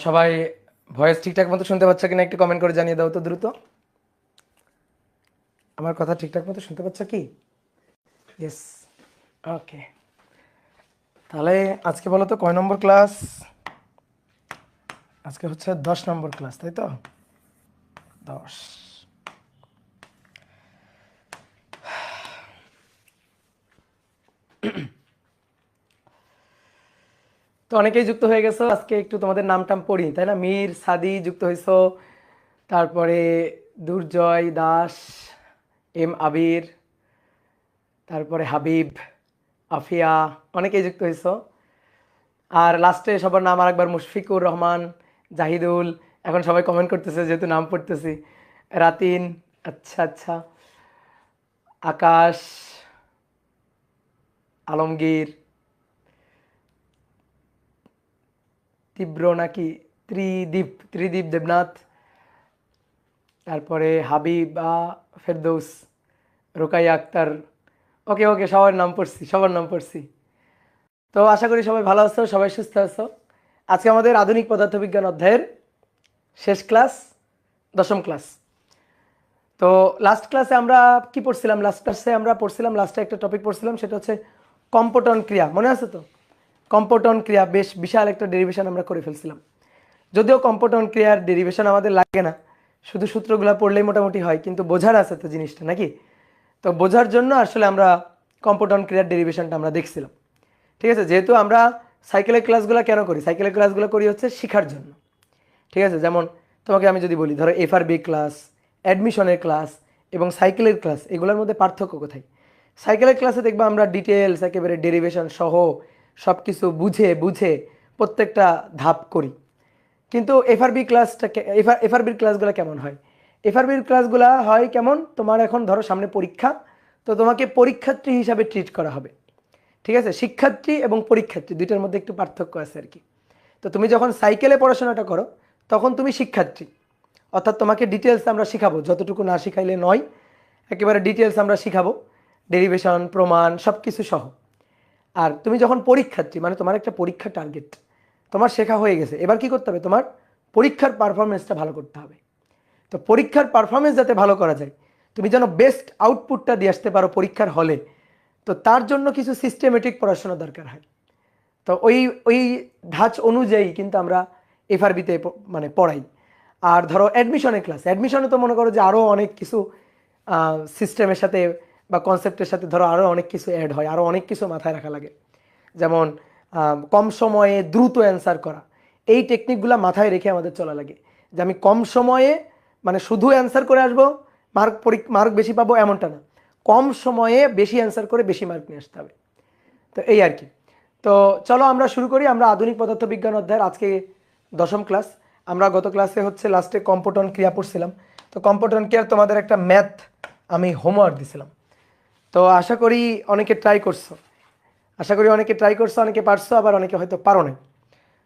সবাই ভয়েস ঠিকঠাক মতো শুনতে পাচ্ছ কিনা একটু কমেন্ট করে জানিয়ে দাও তো দ্রুত। আমার কথা ঠিকঠাক মতো শুনতে পাচ্ছ কি? ইয়েস, ওকে। তাহলে আজকে বলো তো কয় নম্বর ক্লাস? আজকে হচ্ছে 10 নম্বর ক্লাস, তাই তো? 10। তো অনেকেই যুক্ত হয়ে গেছো, আজকে একটু তোমাদের নাম টাম পড়ি, তাই না? মীর, সাদি যুক্ত হয়েছো, তারপরে দুর্জয় দাস, এম আবির, তারপরে হাবিব, আফিয়া, অনেকেই যুক্ত হয়েছো। আর লাস্টে সবার নাম আরেকবার, মুশফিকুর রহমান, জাহিদুল। এখন সবাই কমেন্ট করতেছে যেহেতু নাম পড়তেছি। রাতিন, আচ্ছা আচ্ছা, আকাশ, আলমগীর, তীব্র নাকি ত্রিদীপ, ত্রিদীপ দেবনাথ, তারপরে হাবিবা ফেরদৌস, রোকাইয়া আক্তার। ওকে ওকে, সবার নাম পড়ছি, সবার নাম পড়ছি। তো আশা করি সবাই ভালো আছো, সবাই সুস্থ আছো। আজকে আমাদের আধুনিক পদার্থবিজ্ঞান অধ্যায়ের শেষ ক্লাস, 10ম ক্লাস। তো লাস্ট ক্লাসে আমরা কি পড়ছিলাম? লাস্ট ক্লাসে আমরা পড়ছিলাম, লাস্টে একটা টপিক পড়ছিলাম, সেটা হচ্ছে কম্পটন ক্রিয়া। মনে আছে তো? কম্পটন ক্রিয়া বেশ বিশাল একটা ডেরিভেশন আমরা করে ফেলছিলাম। যদিও কম্পটন ক্রিয়ার ডেরিভেশন আমাদের লাগে না, শুধু সূত্রগুলো পড়লেই মোটামুটি হয়, কিন্তু বোঝার আছে তো জিনিসটা, নাকি? তো বোঝার জন্য আসলে আমরা কম্পটন ক্রিয়ার ডেরিভেশনটা আমরা দেখছিলাম। ঠিক আছে, যেহেতু আমরা সাইকেলের ক্লাসগুলো কেন করি? সাইকেলের ক্লাসগুলো করি হচ্ছে শেখার জন্য। ঠিক আছে, যেমন তোমাকে আমি যদি বলি, ধরো এফআরবি ক্লাস, অ্যাডমিশনের ক্লাস এবং সাইকেলের ক্লাস, এগুলোর মধ্যে পার্থক্য কোথায়? সাইকেলের ক্লাসে দেখবা আমরা ডিটেলস একেবারে ডেরিভেশন সহ সব কিছু বুঝে বুঝে প্রত্যেকটা ধাপ করি। কিন্তু এফআরবি ক্লাসটা, এফআরবির ক্লাসগুলো কেমন হয়? এফআরবির ক্লাসগুলো হয় কেমন? তোমার এখন ধরো সামনে পরীক্ষা, তো তোমাকে পরীক্ষার্থী হিসাবে ট্রিট করা হবে। ঠিক আছে, শিক্ষার্থী এবং পরীক্ষার্থী দুইটার মধ্যে একটু পার্থক্য আছে আর কি। তো তুমি যখন সাইকেলে পড়াশোনাটা করো তখন তুমি শিক্ষার্থী, অর্থাৎ তোমাকে ডিটেলস আমরা শিখাবো, যতটুকু না শিখাইলে নয়, একেবারে ডিটেলস আমরা শিখাবো, ডেরিভেশন, প্রমাণ, সব কিছু সহ। আর তুমি যখন পরীক্ষার্থী, মানে তোমার একটা পরীক্ষার টার্গেট, তোমার শেখা হয়ে গেছে, এবার কি করতে হবে? তোমার পরীক্ষার পারফরমেন্সটা ভালো করতে হবে। তো পরীক্ষার পারফরমেন্স যাতে ভালো করা যায়, তুমি যেন বেস্ট আউটপুটটা দিয়ে আসতে পারো পরীক্ষার হলে, তো তার জন্য কিছু সিস্টেমেটিক পড়াশোনা দরকার হয়। তো ওই ওই ধাঁচ অনুযায়ী কিন্তু আমরা এফআরবিতে মানে পড়াই। আর ধরো অ্যাডমিশনের ক্লাস, অ্যাডমিশনে তো মনে করো যে আরও অনেক কিছু সিস্টেমের সাথে বা কনসেপ্টের সাথে ধরো আরও অনেক কিছু অ্যাড হয়, আরও অনেক কিছু মাথায় রাখা লাগে। যেমন কম সময়ে দ্রুত অ্যান্সার করা, এই টেকনিকগুলো মাথায় রেখে আমাদের চলা লাগে, যে আমি কম সময়ে মানে শুধু অ্যান্সার করে আসবো, মার্ক বেশি পাবো এমনটা না, কম সময়ে বেশি অ্যান্সার করে বেশি মার্ক নিয়ে আসতে হবে। তো এই আর কি। তো চলো আমরা শুরু করি। আমরা আধুনিক পদার্থবিজ্ঞান অধ্যায়ের আজকে 10ম ক্লাস। আমরা গত ক্লাসে হচ্ছে লাস্টে কম্পটন ক্রিয়া পড়ছিলাম। তো কম্পটন ক্রিয়ার তোমাদের একটা ম্যাথ আমি হোমওয়ার্ক দিছিলাম। তো আশা করি অনেকে ট্রাই করছো, অনেকে পারছো, আবার অনেকে হয়তো পারো নাই।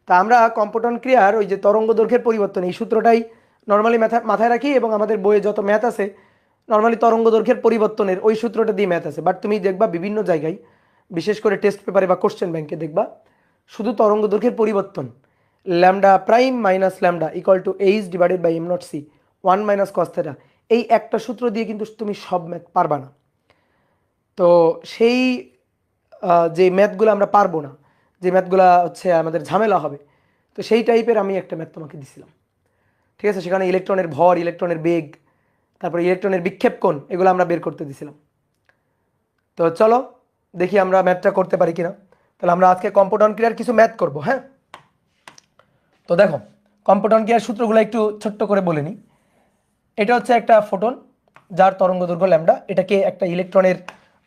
তা আমরা কম্পটন ক্রিয়ার ওই যে তরঙ্গ দৈর্ঘ্যের পরিবর্তন, এই সূত্রটাই নর্মালি মাথায় রাখি, এবং আমাদের বইয়ে যত ম্যাথ আছে নর্মালি তরঙ্গ দৈর্ঘ্যের পরিবর্তনের ওই সূত্রটা দিয়ে ম্যাথ আছে। বাট তুমি দেখবা বিভিন্ন জায়গায়, বিশেষ করে টেস্ট পেপারে বা কোশ্চেন ব্যাংকে দেখবা শুধু তরঙ্গ দৈর্ঘ্যের পরিবর্তন, lambda prime minus lambda equal to H divided by M not C 1 minus cos theta, এই একটা সূত্র দিয়ে কিন্তু তুমি সব ম্যাথ পারবা না। তো সেই যে ম্যাথগুলো আমরা পারবো না, যে ম্যাথগুলো হচ্ছে আমাদের ঝামেলা হবে, তো সেই টাইপের আমি একটা ম্যাথ তোমাকে দিছিলাম। ঠিক আছে, সেখানে ইলেকট্রনের ভর, ইলেকট্রনের বেগ, তারপরে ইলেকট্রনের বিক্ষেপ কোণ, এগুলো আমরা বের করতে দিছিলাম। তো চলো দেখি আমরা ম্যাথটা করতে পারি কিনা। তাহলে আমরা আজকে কম্পটন ক্রিয়ার কিছু ম্যাথ করব। হ্যাঁ, তো দেখো কম্পটন ক্রিয়ার সূত্রগুলো একটু ছোট্ট করে বলে নিই। এটা হচ্ছে একটা ফোটন যার তরঙ্গ দৈর্ঘ্য ল্যামডা, এটাকে একটা ইলেকট্রনের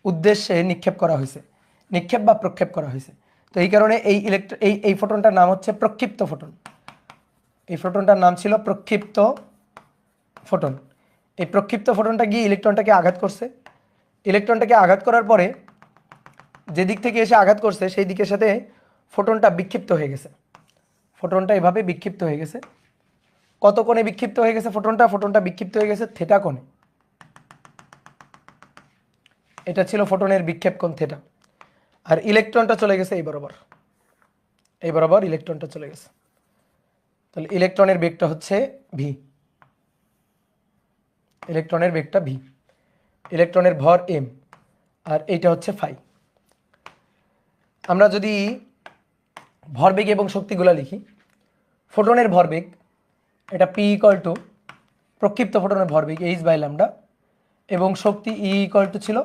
উদ্দেশ্যে নিক্ষেপ করা হয়েছে, নিক্ষেপ বা প্রক্ষেপ করা হয়েছে। তো এই কারণে এই ফোটনটার নাম হচ্ছে প্রক্ষিপ্ত ফোটন। এই ফোটনটার নাম ছিল প্রক্ষিপ্ত ফোটন। এই প্রক্ষিপ্ত ফোটনটা গিয়ে ইলেকট্রনটাকে আঘাত করছে। ইলেকট্রনটাকে আঘাত করার পরে যে দিক থেকে এসে আঘাত করছে সেই দিকের সাথে ফোটনটা বিক্ষিপ্ত হয়ে গেছে। ফোটনটা এভাবে বিক্ষিপ্ত হয়ে গেছে। কত কোণে বিক্ষিপ্ত হয়ে গেছে ফোটনটা? ফোটনটা বিক্ষিপ্ত হয়ে গেছে থেটা কোণে। এটা ছিল ফোটনের বিক্ষেপ কোণ থেটা। আর ইলেকট্রনটা চলে গেছে এই বরাবর, এই বরাবর ইলেকট্রনটা চলে গেছে। তাহলে ইলেকট্রনের বেগটা হচ্ছে ভি, ইলেকট্রনের বেগটা ভি, ইলেকট্রনের ভর এম, আর এইটা হচ্ছে ফাই। আমরা যদি ভরবেগ এবং শক্তিগুলো লিখি, ফোটনের ভরবেগ এটা পি ইকুয়াল টু প্রক্ষিপ্ত ফোটনের ভরবেগ এইচ বাই ল্যামডা, এবং শক্তি ই ইকুয়াল টু ছিল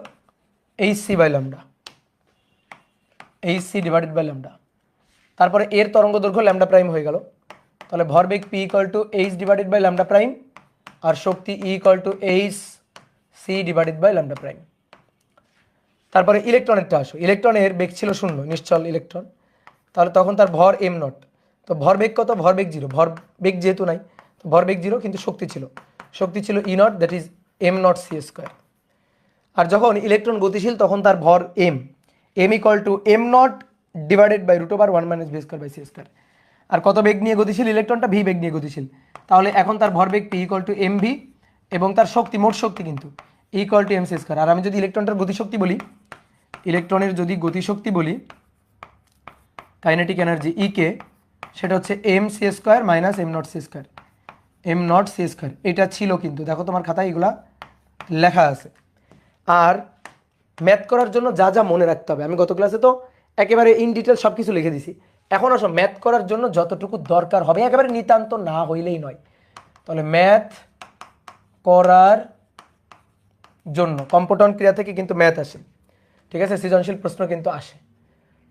H C by lambda, H C divided by lambda. তারপরে এর তরঙ্গ দৈর্ঘ্য ল্যামডা প্রাইম হয়ে গেল, তাহলে ভরবেগ P equal to H divided by lambda prime, আর শক্তি E equal to H C divided by lambda prime. তারপরে ইলেকট্রনেরটা আসো, ইলেকট্রনের বেগ ছিল শূন্য, নিশ্চল ইলেকট্রন, তাহলে তখন তার ভর এম নট। তো ভরবেগ কত? ভরবেগ জিরো, ভরবেগ যেহেতু নাই তো ভরবেগ জিরো, কিন্তু শক্তি ছিল E nought, that is M not C square. আর যখন ইলেকট্রন গতিশীল তখন তার ভর M, M equal to M nought divided by root over 1 - V square by C square. আর কত বেগ নিয়ে গতিশীল ইলেকট্রনটা? ভি বেগ নিয়ে গতিশীল। তাহলে এখন তার ভরবেগ P equal to M V, এবং তার শক্তি, মোট শক্তি কিন্তু equal to M C square. আর আমি যদি ইলেকট্রনটার গতিশক্তি বলি, ইলেকট্রনের যদি গতিশক্তি বলি, কাইনেটিক এনার্জি ই কে, সেটা হচ্ছে M C square minus M not C square, M not C square. এটা ছিল কিন্তু, দেখো তোমার খাতায় এগুলা লেখা আছে। আর ম্যাথ করার জন্য যা যা মনে রাখতে হবে, আমি গত ক্লাসে তো একেবারে ইন ডিটেল সব কিছু লিখে দিছি। এখন আসো ম্যাথ করার জন্য যতটুকু দরকার হবে, একেবারে নিতান্ত না হইলেই নয়। তাহলে ম্যাথ করার জন্য কম্পোটন ক্রিয়া থেকে কিন্তু ম্যাথ আসে, ঠিক আছে, সৃজনশীল প্রশ্ন কিন্তু আসে।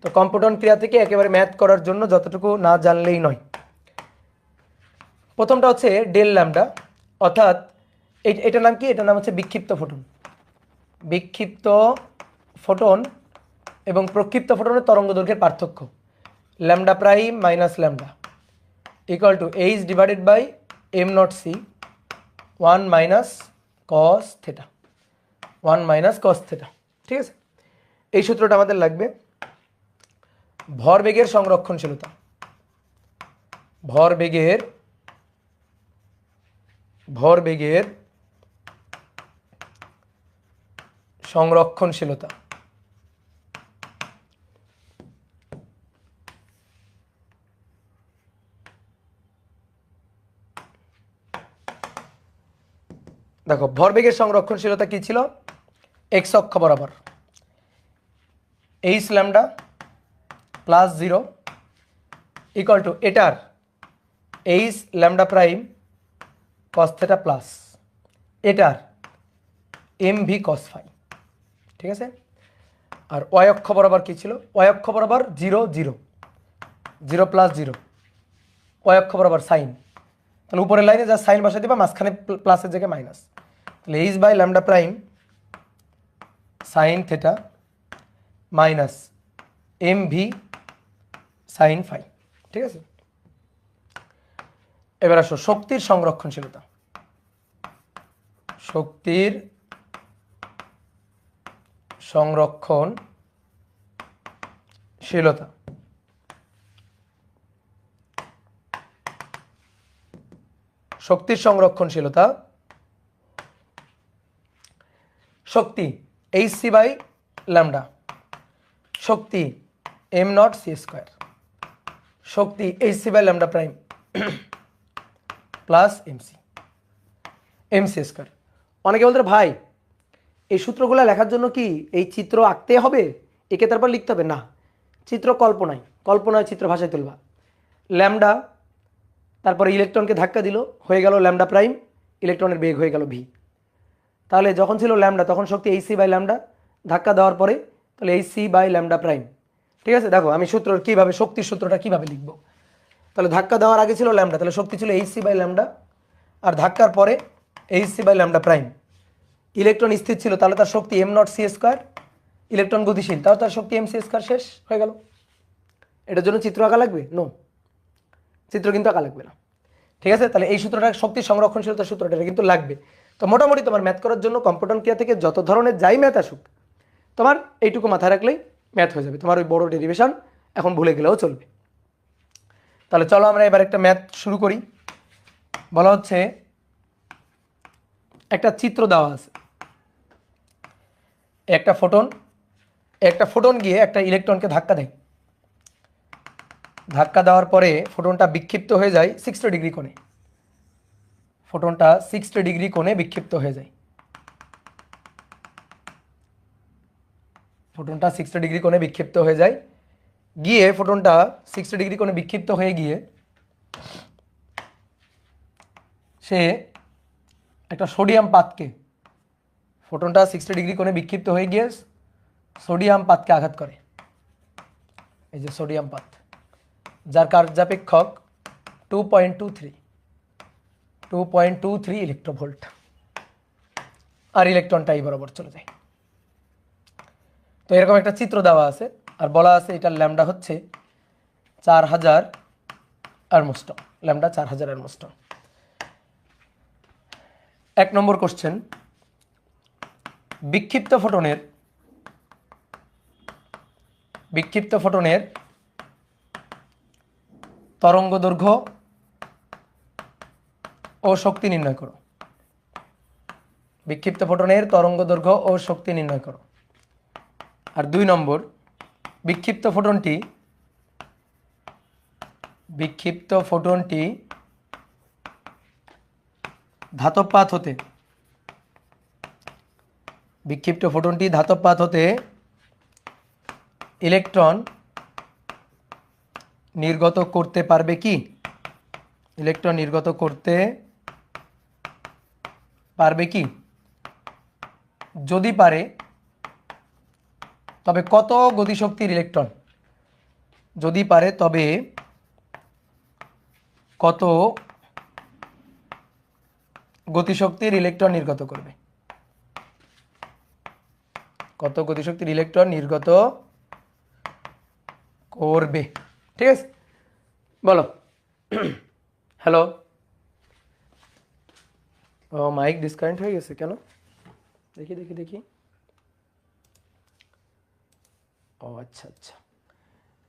তো কম্পোটন ক্রিয়া থেকে একেবারে ম্যাথ করার জন্য যতটুকু না জানলেই নয়। প্রথমটা হচ্ছে ডেল ল্যামডা, অর্থাৎ এটার নাম কি? এটার নাম হচ্ছে বিক্ষিপ্ত ফোটন। বিক্ষিপ্ত ফোটন এবং প্রক্ষিপ্ত ফোটনের তরঙ্গ দৈর্ঘ্যের পার্থক্য lambda prime minus lambda equal to H divided by M not C 1 minus cos theta, 1 minus cos theta. ঠিক আছে, এই সূত্রটা আমাদের লাগবে। ভরবেগের সংরক্ষণশীলতা, ভরবেগের সংরক্ষণশীলতা। দেখো ভরবেগের সংরক্ষণশীলতা কি ছিল? এক্স অক্ষ বরাবর H lambda plus 0 equal to এটার H lambda prime cos theta plus এটার এম ভি কস ফাই। ঠিক আছে, আর ওয়াই অক্ষ বরাবর কি ছিল? ওয়াই অক্ষ বরাবর 0 0 0 প্লাস 0, ওয়াই অক্ষ বরাবর সাইন। তাহলে উপরের লাইনে যা সাইন বসাই দিবা, মাঝখানে প্লাসের জায়গায় মাইনাস। তাহলে H by lambda prime sine theta minus M V sine phi. ঠিক আছে, এবার আসো শক্তির সংরক্ষণশীলতা। শক্তির সংরক্ষণশীলতা শক্তি এইচ সি বাই ল্যামডা, শক্তি এম নট সি স্কোয়ার, শক্তি H C by lambda prime plus M C square. অনেকে বলতে ভাই এই সূত্রগুলো লেখার জন্য কি এই চিত্র আঁকতে হবে, একে তারপর লিখতে হবে? না, চিত্র কল্পনায় চিত্র ভাষায় তুলবা। ল্যামডা, তারপরে ইলেকট্রনকে ধাক্কা দিল, হয়ে গেল ল্যামডা প্রাইম, ইলেকট্রনের বেগ হয়ে গেল ভি। তাহলে যখন ছিল ল্যামডা তখন শক্তি এইচ সি বাই ল্যামডা, ধাক্কা দেওয়ার পরে তাহলে H C by lambda prime. ঠিক আছে, দেখো আমি শক্তির সূত্রটা কিভাবে লিখবো। তাহলে ধাক্কা দেওয়ার আগে ছিল ল্যামডা, তাহলে শক্তি ছিল এইচ সি বাই ল্যামডা, আর ধাক্কার পরে H C by lambda prime. Electron স্থির ছিল, তাহলে তার শক্তি M not C square, electron গতিশীল, তাহলে তার শক্তি এম সি স্কোয়ার। শেষ হয়ে গেল। এটার জন্য চিত্র আঁকা লাগবে? নো, চিত্র কিন্তু আঁকা লাগবে না। ঠিক আছে, তাহলে এই সূত্রটা শক্তির সংরক্ষণশীলতার সূত্রটা কিন্তু লাগবে। তো মোটামুটি তোমার ম্যাথ করার জন্য কম্পোটন ক্রিয়া থেকে যত ধরনের যাই ম্যাথ আসুক, তোমার এইটুকু মাথায় রাখলেই ম্যাথ হয়ে যাবে। তোমার ওই বড় ডেরিভেশন এখন ভুলে গেলেও চলবে। তাহলে চলো আমরা এবার একটা ম্যাথ শুরু করি। বলা হচ্ছে একটা চিত্র দেওয়া আছে, একটা ফোটন গিয়ে একটা ইলেকট্রনকে ধাক্কা দেয়, ধাক্কা দেওয়ার পরে ফোটনটা বিক্ষিপ্ত হয়ে যায় 60 ডিগ্রি কোণে। ফোটনটা 60 ডিগ্রি কোণে বিক্ষিপ্ত হয়ে যায়। ফোটনটা 60 ডিগ্রি কোণে বিক্ষিপ্ত হয়ে যায়, গিয়ে ফোটনটা 60 ডিগ্রি কোণে বিক্ষিপ্ত হয়ে গিয়ে সে একটা সোডিয়াম পাতকে, ফোটনটা 60 ডিগ্রি কোণে বিক্ষিপ্ত হয়ে গিয়ে সোডিয়াম পাতকে আঘাত করে। এই যে সোডিয়াম পাত, যার কার্যাপেক্ষক 2.23 ইলেকট্রোভোল্ট, আর ইলেকট্রনটা এই বরাবর চলে যায়। তো এরকম একটা চিত্র দেওয়া আছে, আর বলা আছে এটার ল্যামডা হচ্ছে 4000 আর্মস্ট্রং, ল্যামডা 4000 আর্মস্ট্রং। 1 নম্বর কোশ্চেন, বিক্ষিপ্ত ফোটনের তরঙ্গ দৈর্ঘ্য ও শক্তি নির্ণয় করো। বিক্ষিপ্ত ফোটনের তরঙ্গ দৈর্ঘ্য ও শক্তি নির্ণয় করো। আর 2 নম্বর, বিক্ষিপ্ত ফোটনটি ধাতব পাত হতে ইলেকট্রন নির্গত করতে পারবে কি? ইলেকট্রন নির্গত করতে পারবে কি? যদি পারে তবে কত গতিশক্তির ইলেকট্রন? যদি পারে তবে কত গতিশক্তির ইলেকট্রন নির্গত করবে? কত গতিশক্তির ইলেকট্রন নির্গত করবে? ঠিক আছে, বলো। হ্যালো, ও মাইক ডিসকানেক্ট হয়ে গেছে কেন? দেখি দেখি দেখি। ও আচ্ছা আচ্ছা,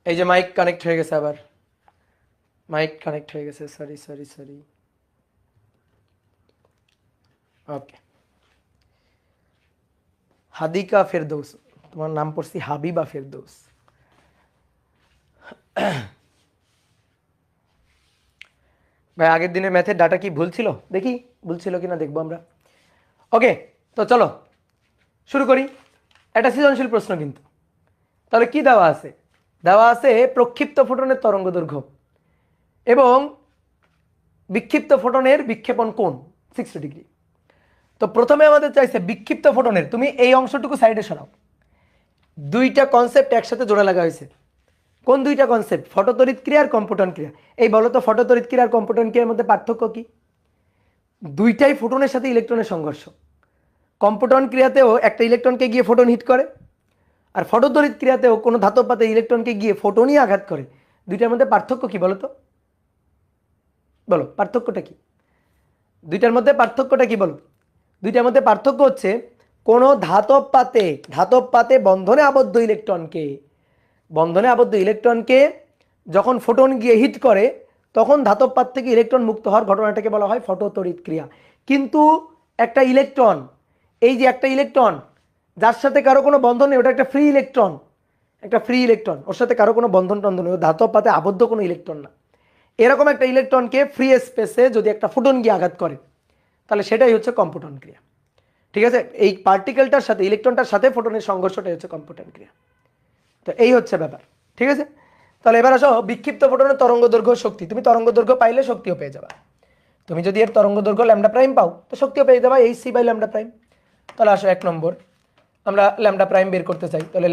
এই যে মাইক কানেক্ট হয়ে গেছে, আবার মাইক কানেক্ট হয়ে গেছে, সরি সরি সরি। ওকে, হাদিকা ফেরদৌস, তোমার নাম পড়ছি হাবিবা ফেরদৌস। ভাই আগের দিনের ম্যাথের ডাটা কি ভুল ছিল? দেখি ভুল ছিল কিনা, দেখবো আমরা। ওকে, তো চলো শুরু করি। একটা সৃজনশীল প্রশ্ন কিন্তু। তাহলে কি দেওয়া আছে? দেওয়া আছে প্রক্ষিপ্ত ফোটনের তরঙ্গ দৈর্ঘ্য এবং বিক্ষিপ্ত ফোটনের বিক্ষেপণ কোণ 60 ডিগ্রি। তো প্রথমে আমাদের চাইছে বিক্ষিপ্ত ফোটনের, তুমি এই অংশটুকু সাইডে সরাও। দুইটা কনসেপ্ট একসাথে জোড়া লাগা হয়েছে। কোন দুইটা কনসেপ্ট? ফটোতড়িৎ ক্রিয়া আর কম্পটন ক্রিয়া। এই বলো তো, ফটোতড়িৎ ক্রিয়া আর কম্পটন ক্রিয়ার মধ্যে পার্থক্য কি? দুইটাই ফোটনের সাথে ইলেকট্রনের সংঘর্ষ। কম্পটন ক্রিয়াতেও একটা ইলেকট্রনকে গিয়ে ফোটন হিট করে, আর ফটোতড়িৎ ক্রিয়াতেও কোনো ধাতব পাতে ইলেকট্রনকে গিয়ে ফোটনই আঘাত করে। দুইটার মধ্যে পার্থক্য কি বলো তো? বলো পার্থক্যটা কি? দুইটার মধ্যে পার্থক্যটা কি বলো? দুইটার মধ্যে পার্থক্য হচ্ছে, কোনো ধাতব পাতে বন্ধনে আবদ্ধ ইলেকট্রনকে যখন ফোটন গিয়ে হিট করে, তখন ধাতব পাত থেকে ইলেকট্রন মুক্ত হওয়ার ঘটনাটাকে বলা হয় ফটোতড়িৎ ক্রিয়া। কিন্তু একটা ইলেকট্রন, এই যে একটা ইলেকট্রন যার সাথে কারো কোনো বন্ধন নেই, ওটা একটা ফ্রি ইলেকট্রন, ওর সাথে কারো কোনো বন্ধন টন্ধন নেই, ধাতব পাতে আবদ্ধ কোনো ইলেকট্রন না। এরকম একটা ইলেকট্রনকে ফ্রি স্পেসে যদি একটা ফোটন গিয়ে আঘাত করে, তাহলে সেটাই হচ্ছে কম্পটন ক্রিয়া। ঠিক আছে, এই পার্টিকেলটার সাথে ইলেকট্রনটার সাথে ফোটনের সংঘর্ষটাই হচ্ছে কম্পটন ক্রিয়া। তো এই হচ্ছে ব্যাপার। ঠিক আছে, তাহলে এবার আসো বিক্ষিপ্ত ফোটনের তরঙ্গ দৈর্ঘ্য শক্তি। তুমি তরঙ্গ দৈর্ঘ্য পাইলে শক্তিও পেয়ে যাবা। তুমি যদি এর তরঙ্গ দৈর্ঘ্য ল্যামডা প্রাইম পাও, তো শক্তিও পেয়ে যাবা H C by lambda prime. তাহলে আসো 1 নম্বর, আমরা ল্যামডা প্রাইম বের করতে চাই। তাহলে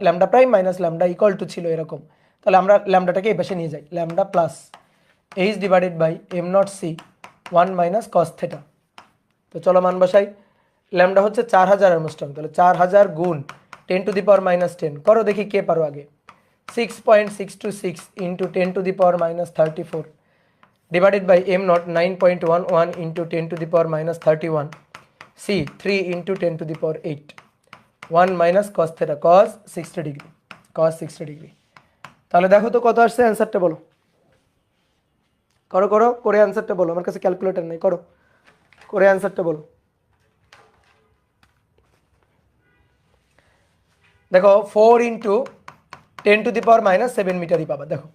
lambda prime minus lambda equal to ছিল এরকম। তাহলে আমরা ল্যামডাটাকে এই পাশে নিয়ে যাই, lambda plus H divided by M not C 1 minus cos theta. তো চলো মান বসাই। ল্যামডা হচ্ছে 4000 আর্মস্ট্রং, তাহলে 4000 গুণ 10 টু দি পাওয়ার মাইনাস 10 করো, দেখি কে পারো আগে। 6.626 into 10 to the power minus 34 divided by M not 9.11 into 10 to the power minus 31 C 3 into 10 to the power 8 1 minus cos theta cos 60 degree. তাহলে দেখো তো কত আসছে, অ্যান্সারটা বলো। করো করে অ্যান্সারটা বলো, আমার কাছে ক্যালকুলেটর নেই, করো করে অ্যান্সারটা বলো। দেখো 4 into 10 to the power minus 7 মিটারই পাবা। দেখো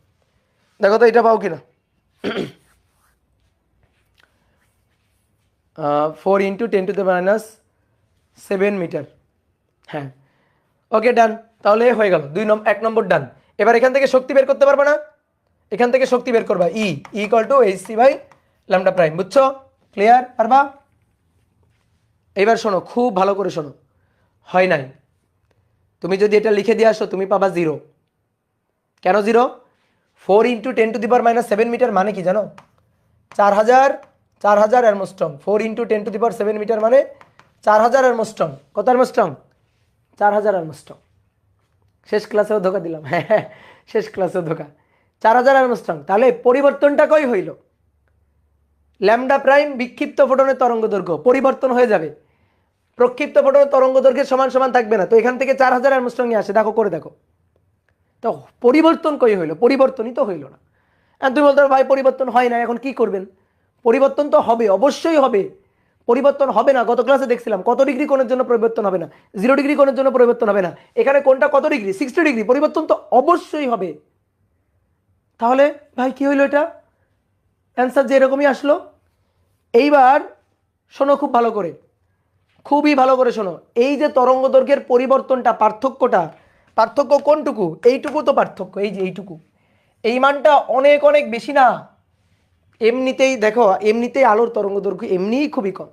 দেখো তো এটা পাও কিনা। 4 × 10⁻⁷ মিটার। হ্যাঁ, ওকে ডান। তাহলে হয়ে গেল 1 নম্বর ডান। এবার এখান থেকে শক্তি বের করতে পারবে না? এখান থেকে শক্তি বের করবা ই ইকুয়াল টু hc/λ'। বুঝছো? ক্লিয়ার? পারবা? এবার শোনো, খুব ভালো করে শোনো। হয় নাই, তুমি যদি এটা লিখে দিয়ে আসো তুমি পাবা 0। কেন 0? 4 × 10⁻⁷ মিটার মানে কি জানো? 4000 অ্যারমস্ট্রং। 4 × 10⁻⁷ মিটার মানে 4000 অ্যারমস্ট্রং। কত অ্যারমস্ট্রং? 4000 অ্যারমস্ট্রং। শেষ ক্লাসেও ধোকা দিলাম। হ্যাঁ হ্যাঁ, শেষ ক্লাসেও ধোকা। 4000 অ্যারমস্ট্রং। তাহলে পরিবর্তনটা কই হইল? ল্যামডা প্রাইম বিক্ষিপ্ত ফোটনের তরঙ্গ দৈর্ঘ্য পরিবর্তন হয়ে যাবে, প্রক্ষিপ্ত ফোটনের তরঙ্গ দৈর্ঘ্যের সমান সমান থাকবে না। তো এখান থেকে 4000 অ্যারমস্ট্রং নিয়ে আসে, দেখো করে দেখো। তো পরিবর্তন কই হইল? পরিবর্তনই তো হইল না। আর তুমি বলতে পারো ভাই পরিবর্তন হয় না, এখন কি করবেন? পরিবর্তন তো হবে, অবশ্যই হবে। পরিবর্তন হবে না, গত ক্লাসে দেখছিলাম কত ডিগ্রি কোণের জন্য পরিবর্তন হবে না, 0 ডিগ্রি কোণের জন্য পরিবর্তন হবে না। এখানে কোনটা কত ডিগ্রি? 60 ডিগ্রি। পরিবর্তন তো অবশ্যই হবে। তাহলে ভাই কি হইলো? এটা অ্যান্সার যে এরকমই আসলো। এইবার শোনো খুব ভালো করে, খুবই ভালো করে শোনো। এই যে তরঙ্গ দৈর্ঘ্যের পরিবর্তনটা, পার্থক্য কোনটুকু? এইটুকু তো পার্থক্য, এই যে এইটুকু। এই মানটা অনেক অনেক বেশি না। এমনিতেই দেখো, এমনিতেই আলোর তরঙ্গ দৈর্ঘ্য এমনিই খুবই কম।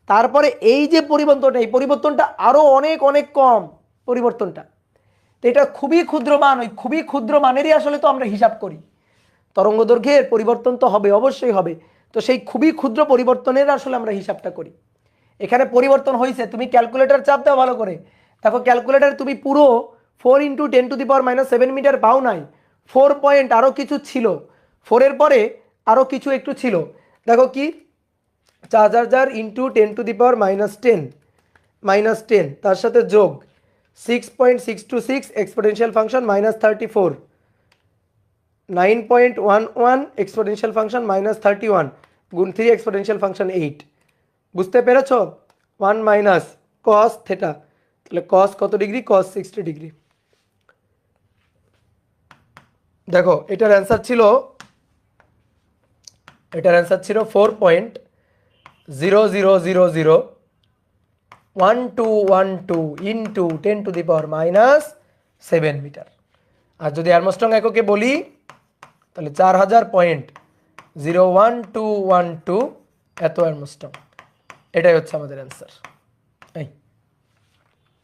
তারপরে এই যে পরিবর্তনটা, এই পরিবর্তনটা আরো অনেক অনেক কম পরিবর্তনটা। তো এটা খুবই ক্ষুদ্র মান, ওই খুবই ক্ষুদ্র মানেরই আসলে তো আমরা হিসাব করি। তরঙ্গ দৈর্ঘ্যের পরিবর্তন তো হবে, অবশ্যই হবে। তো সেই খুবই ক্ষুদ্র পরিবর্তনের আসলে আমরা হিসাবটা করি। এখানে পরিবর্তন হয়েছে, তুমি ক্যালকুলেটর চাপ দাও ভালো করে। দেখো ক্যালকুলেটর তুমি পুরো 4 × 10⁻⁷ মিটার পাও নাই। 4 পয়েন্ট আরও কিছু ছিল, 4-এর পরে আরও কিছু একটু ছিল। দেখো কি, 4000 × 10⁻10 তার সাথে যোগ 6.626 এক্সপোনেনশিয়াল ফাংশন -34, 9.11 এক্সপোনেনশিয়াল ফাংশন -31 গুণ 3 এক্সপোনেনশিয়াল ফাংশন 8। বুঝতে পেরেছ? 1 মাইনাস কস থেটা। তাহলে কস কত ডিগ্রি? কস 60 ডিগ্রি। দেখো এটার অ্যান্সার ছিল 4.00001212 ইন্টু 10⁻⁷ মিটার। আর যদি আর্মস্ট্রং এককে বলি তাহলে 4000.01212 এত আর্মস্ট্রং। এটাই হচ্ছে আমাদের অ্যান্সার। এই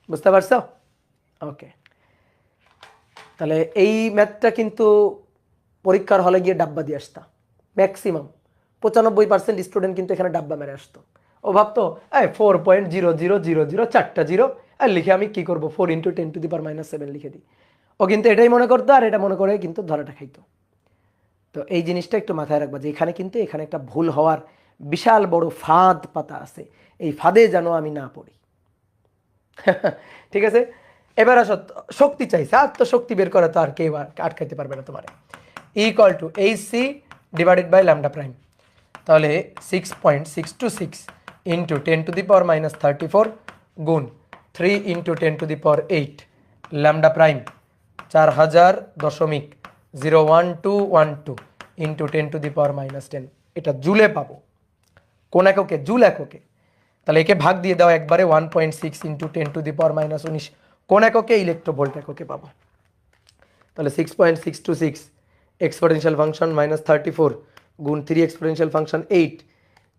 বুঝতে পারছো? ওকে, তাহলে এই ম্যাথটা কিন্তু পরীক্ষার হলে গিয়ে ডাব্বা দিয়ে আসতা। ম্যাক্সিমাম 95% স্টুডেন্ট কিন্তু এখানে ডাব্বা মেরে আসতো। ও ভাবতো 4.0000 4টা জিরো আর লিখে আমি কি করব, 4 × 10⁻⁷ লিখে দিই। ও কিন্তু এটাই মনে করতো, আর এটা মনে করে কিন্তু ধরাটা খাইতো। তো এই জিনিসটা একটু মাথায় রাখবা যে এখানে কিন্তু এখানে একটা ভুল হওয়ার বিশাল বড় ফাঁদ পাতা আছে, এই ফাঁদে যেন আমি না পড়ি। ঠিক আছে? এবার আসো, শক্তি চাইছে, আর তো শক্তি বের করা তো আর কেউ আটকাইতে পারবে না তোমার। Equal to hc divided by lambda prime. তাহলে 6.626 ইন্টু 10⁻⁻34 গুণ 3 × 10⁸ ল্যামডা প্রাইম 4000.01212 ইন্টু 10⁻⁻10। এটা জুলে পাবো। কোন এককে? জুল এককে। তাহলে একে ভাগ দিয়ে দাও একবারে, 1.6 ইন্টু 10⁻⁻19 কোন এককে? ইলেকট্রোভোল্ট এককে পাবো। তাহলে 6.626 এক্সপোনেনশিয়াল ফাংশন -34 গুণ 3 এক্সপোনেনশিয়াল ফাংশন 8,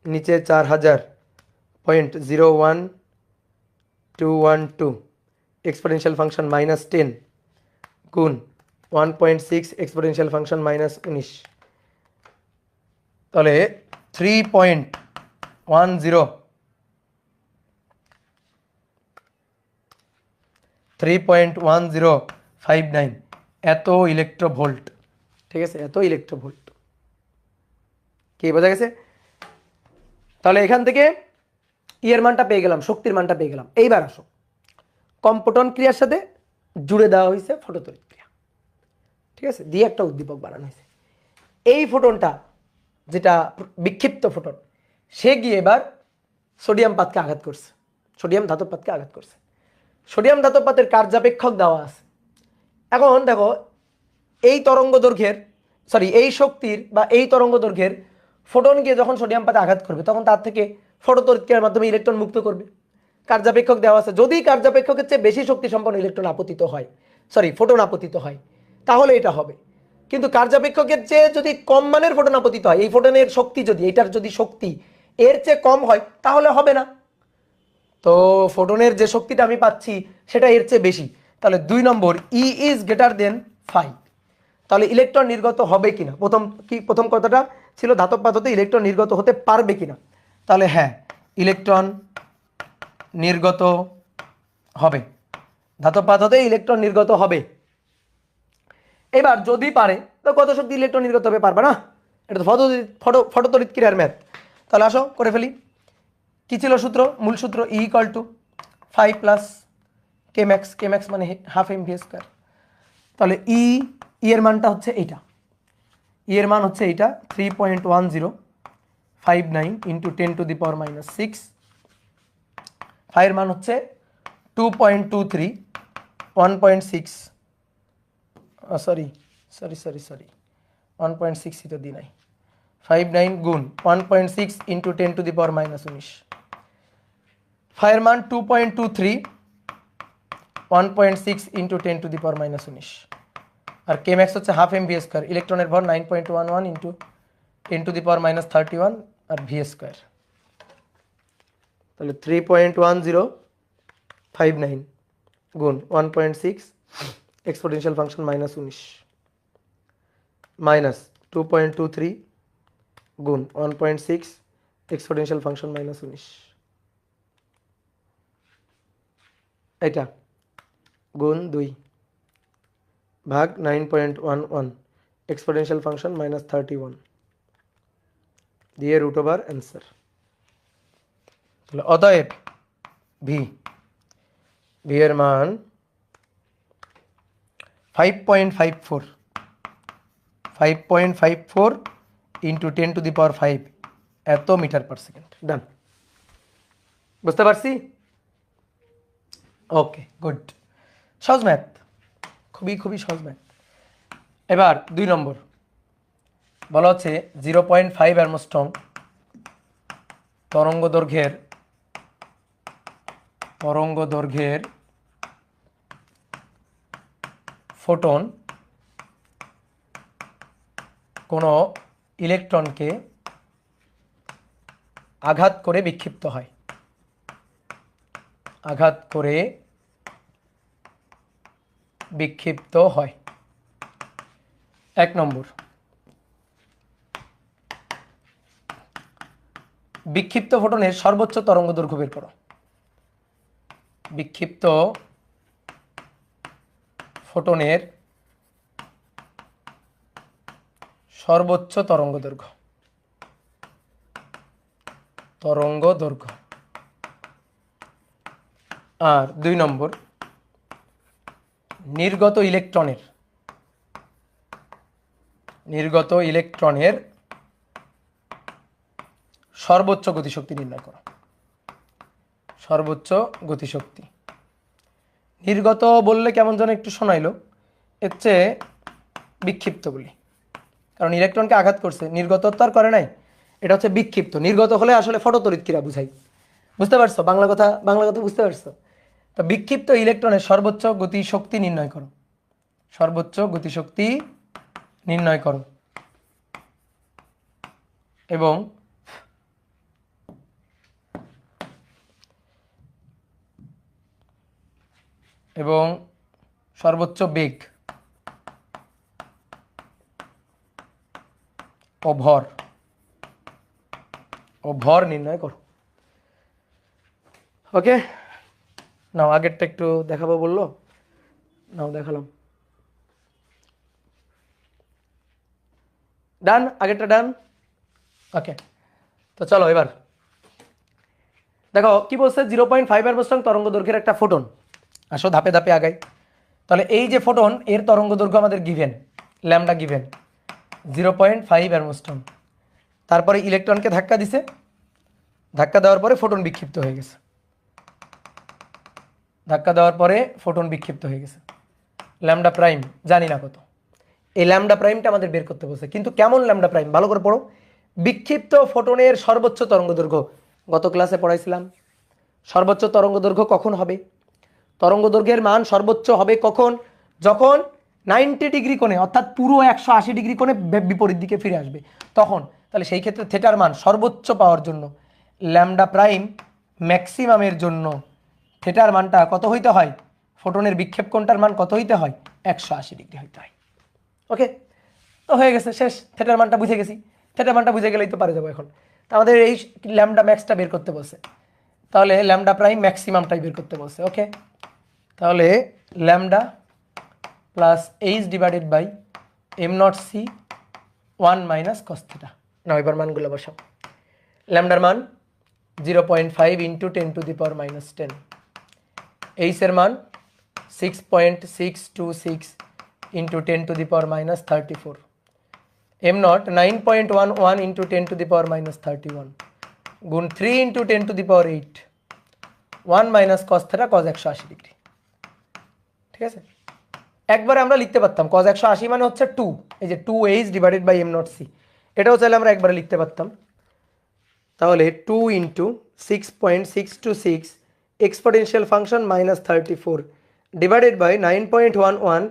নিচে 4000.01212 এক্সপোনেনশিয়াল ফাংশন -10 গুণ 1.6 এক্সপোনেনশিয়াল ফাংশন -19। তাহলে 3.1059 এত ইলেকট্রোভোল্ট। ঠিক আছে? এত ইলেকট্রোভোল্ট। কি বোঝা গেছে? তাহলে এখান থেকে ইয়ের মানটা পেয়ে গেলাম, শক্তির মানটা পেয়ে গেলাম। এইবার আসো, কম্পটন ক্রিয়ার সাথে জুড়ে দেওয়া হয়েছে ফটোতড়িৎ ক্রিয়া। ঠিক আছে? দিয়ে একটা উদ্দীপক বানানো হয়েছে। এই ফোটনটা যেটা বিক্ষিপ্ত ফোটন, সে গিয়ে এবার সোডিয়াম পাতকে আঘাত করছে, সোডিয়াম ধাতব পাতকে আঘাত করছে। সোডিয়াম ধাতব পাতের কার্যাপেক্ষক দেওয়া আছে। এখন দেখো এই তরঙ্গ দৈর্ঘ্যের সরি এই শক্তির বা এই তরঙ্গ দৈর্ঘ্যের ফোটন গিয়ে যখন সোডিয়াম পাতে আঘাত করবে তখন তার থেকে ফটোতড়িৎক্রিয়ার মাধ্যমে ইলেকট্রন মুক্ত করবে। কার্যাপেক্ষক দেওয়া আছে, যদি কার্যাপেক্ষকের চেয়ে বেশি শক্তি সম্পন্ন ইলেকট্রন আপতিত হয়, সরি ফোটন আপতিত হয়, তাহলে এটা হবে। কিন্তু কার্যাপেক্ষকের চেয়ে যদি কম মানের ফোটন আপতিত হয়, এই ফোটনের শক্তি যদি এটার যদি শক্তি এর চেয়ে কম হয় তাহলে হবে না। তো ফোটনের যে শক্তিটা আমি পাচ্ছি সেটা এর চেয়ে বেশি, তাহলে 2 নম্বর ই ইজ গ্রেটার দেন 5। তাহলে ইলেকট্রন নির্গত হবে কিনা, প্রথম কথাটা ছিল ধাতব পদার্থে ইলেকট্রন নির্গত হতে পারবে কিনা, তাহলে হ্যাঁ ইলেকট্রন নির্গত হবে, ধাতব পদার্থে ইলেকট্রন নির্গত হবে। এবার যদি পারে তো কত শক্তি ইলেকট্রন নির্গত হবে, পারবে না, এটা তো ফটোতড়িৎক্রিয়ার ম্যাথ। তাহলে আসো করে ফেলি। কি ছিল সূত্র, মূল সূত্র ই ইকুয়াল টু 5 প্লাস কে ম্যাক্স মানে হাফ এম ভি স্কোয়ার। তাহলে ই এর মানটা হচ্ছে এইটা, ই এর মান হচ্ছে এইটা 3.1059 ইন্টু 10⁻⁻6। ফাইয়ের মান হচ্ছে 2.23 1.6 সরি 1.6 তো দিই নাই, 59 গুণ 1.6 ইন্টু 10⁻⁻19। ফাইয়ের মান 2.23 1.6 ইন্টু 10⁻⁻19। আর কে ম্যাক্স হচ্ছে হাফ এম ভি স্কোয়ার, ইলেকট্রনের ভর 9.11 ইন্টু 10⁻31 আর ভি স্কোয়ার। তাহলে 3.1059 গুণ 1.6 এক্সপোনেনশিয়াল ফাংশন -19 মাইনাস 2.23 গুণ 1.6 এক্সপোনেনশিয়াল ফাংশন -19, এটা গুণ 2 ভাগ 9.11 এক্সপোনেনশিয়াল ফাংশন -31 দিয়ে রুট ওভার অ্যান্সার। তাহলে অতএব ভি এর মান 5.54 ইন্টু 10⁵ এত মিটার পার সেকেন্ড। ডান, বুঝতে পারছি? ওকে গুড, সহজ ম্যাথ, খুবই সহজ ম্যাথ। এবার 2 নম্বর বলা হচ্ছে 0.5 অ্যারমস্ট্রং তরঙ্গ দৈর্ঘ্যের ফোটন কোনো ইলেকট্রনকে আঘাত করে বিক্ষিপ্ত হয়, 1 নম্বর বিক্ষিপ্ত ফোটনের সর্বোচ্চ তরঙ্গ দৈর্ঘ্য বের করো। বিক্ষিপ্ত ফোটনের সর্বোচ্চ তরঙ্গ দৈর্ঘ্য। আর 2 নম্বর নির্গত ইলেকট্রনের সর্বোচ্চ গতিশক্তি নির্ণয় করো। সর্বোচ্চ গতিশক্তি নির্গত বললে কেমন যেন একটু শোনাইলো, এর চেয়ে বিক্ষিপ্ত বলি, কারণ ইলেকট্রনকে আঘাত করছে, নির্গত তো আর করে নাই, এটা হচ্ছে বিক্ষিপ্ত। নির্গত হলে আসলে ফটোতড়িৎক্রিয়া বুঝাই, বুঝতে পারছো? বাংলা কথা বুঝতে পারছো? তো বিক্ষিপ্ত ইলেকট্রনের সর্বোচ্চ গতিশক্তি নির্ণয় করো, এবং সর্বোচ্চ বেগ ও ভর নির্ণয় করো। ওকে, নাও আগেরটা একটু দেখাবো বললো, নাও দেখালাম। ডান, আগেরটা ডান। ওকে, তো চলো এবার দেখো কি বলছে, 0.5 অ্যারমস্ট্রং তরঙ্গ দৈর্ঘ্যের একটা ফোটন। আসো ধাপে ধাপে আগাই। তাহলে এই যে ফোটন, এর তরঙ্গ দৈর্ঘ্য আমাদের গিভেন, ল্যামডা গিভেন 0.5 অ্যারমস্ট্রং। তারপরে ইলেকট্রনকে ধাক্কা দিছে, ধাক্কা দেওয়ার পরে ফোটন বিক্ষিপ্ত হয়ে গেছে, ল্যামডা প্রাইম জানি না কত। এই ল্যামডা প্রাইমটা আমাদের বের করতে বলছে, কিন্তু কেমন ল্যামডা প্রাইম ভালো করে পড়ো। বিক্ষিপ্ত ফোটনের সর্বোচ্চ তরঙ্গদৈর্ঘ্য, গত ক্লাসে পড়াইছিলাম সর্বোচ্চ তরঙ্গদৈর্ঘ্য কখন হবে। তরঙ্গদৈর্ঘ্যের মান সর্বোচ্চ হবে কখন, যখন 90 ডিগ্রি কোণে অর্থাৎ পুরো 180 ডিগ্রি কোণে বিপরীত দিকে ফিরে আসবে তখন। তাহলে সেই ক্ষেত্রে থেটার মান সর্বোচ্চ পাওয়ার জন্য ল্যামডা প্রাইম ম্যাক্সিমামের জন্য থেটার মানটা কত হইতে হয়, ফোটনের বিক্ষেপ কোণটার মান কত হইতে হয়, 180 ডিগ্রি হইতে হয়। ওকে, তো হয়ে গেছে, শেষ। থেটার মানটা বুঝে গেছি, থেটার মানটা বুঝে গেলেই তো পারে যাবো এখন। তা আমাদের এই ল্যামডা ম্যাক্সটা বের করতে বলছে, তাহলে ল্যামডা প্রাইম ম্যাক্সিমামটাই বের করতে বলছে। ওকে, তাহলে lambda plus H divided by M not C 1 minus cos theta. না, এবার মানগুলো বসাও। ল্যামডার মান 0.5 ইন্টু 10⁻⁻10, এইচের মান 6.626 ইন্টু 10⁻34, এম নট 9.11 ইন্টু 10⁻31 গুণ 3 into 10⁸, 1 minus cos theta cause 180 degree. ঠিক আছে, একবারে আমরা লিখতে পারতাম কজ 180 মানে হচ্ছে 2, এই যে 2h divided by M not C, এটাও চাইলে আমরা একবারে লিখতে পারতাম। তাহলে 2 into 6.626 exponential function minus 34 divided by 9.11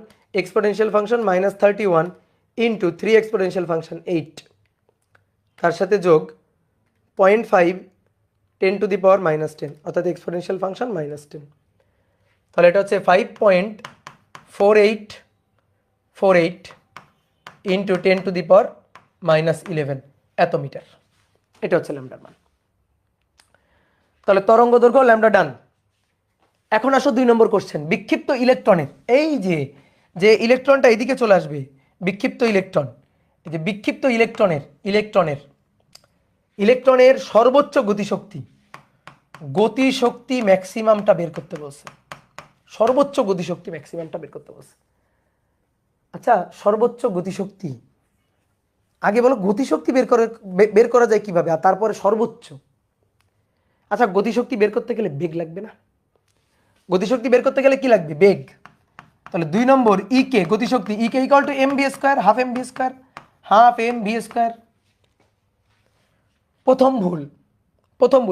exponential function minus 31 into 3 exponential function 8, তার সাথে যোগ 0.5 10⁻⁻10 অর্থাৎ এক্সপোনেনশিয়াল ফাংশন মাইনাস 10। তাহলে এটা হচ্ছে 5.4848 ইন্টু 10⁻⁻11 এত মিটার। এটা হচ্ছে ল্যামডার মান। তাহলে তরঙ্গ দৈর্ঘ্য ল্যামডা ডান। এখন আসো 2 নম্বর কোশ্চেন, বিক্ষিপ্ত ইলেকট্রনের, এই যে যে ইলেকট্রনটা এদিকে চলে আসবে, বিক্ষিপ্ত ইলেকট্রন, এই যে বিক্ষিপ্ত ইলেকট্রনের সর্বোচ্চ গতিশক্তি ম্যাক্সিমামটা বের করতে বলছে। সর্বোচ্চ গতিশক্তি ম্যাক্সিমামটা বের করতে বলছে। আচ্ছা, সর্বোচ্চ গতিশক্তি আগে বলো, গতিশক্তি বের করা যায় কিভাবে, আর তারপরে সর্বোচ্চ। আচ্ছা, গতিশক্তি বের করতে গেলে বেগ লাগবে না? গতিশক্তি বের করতে গেলে কি লাগবে, বেগ। তাহলে 2 নম্বর কে গতিশক্তি, K equal to M V square, half M V square. প্রথম ভুল,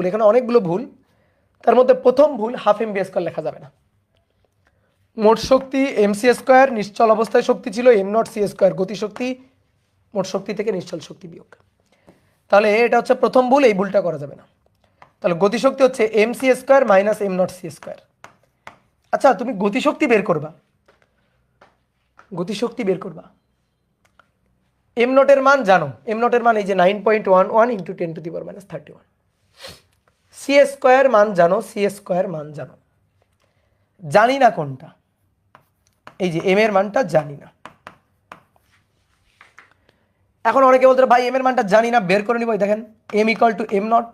এখানে অনেকগুলো ভুল, তার মধ্যে প্রথম ভুল হাফ এম ভি স্কোয়ার লেখা যাবে না। মোট শক্তি এম সি স্কোয়ার, নিশ্চল অবস্থায় শক্তি ছিল এম নট সি স্কোয়ার, গতিশক্তি মোট শক্তি থেকে নিশ্চল শক্তি বিয়োগ। তাহলে এটা হচ্ছে প্রথম ভুল, এই ভুলটা করা যাবে না। তাহলে গতিশক্তি হচ্ছে M C square minus M not C square. আচ্ছা, তুমি গতিশক্তি বের করবা, এম নটের মান জানো, এম নটের মান এই যে 9.11 ইন্টু 10⁻31, সি স্কোয়ার মান জানো, জানি না কোনটা, এই যে এম এর মানটা জানি না। এখন অনেকে বলতে ভাই এম এর মানটা জানি না, বের করে নিব। দেখেন M equal to M nought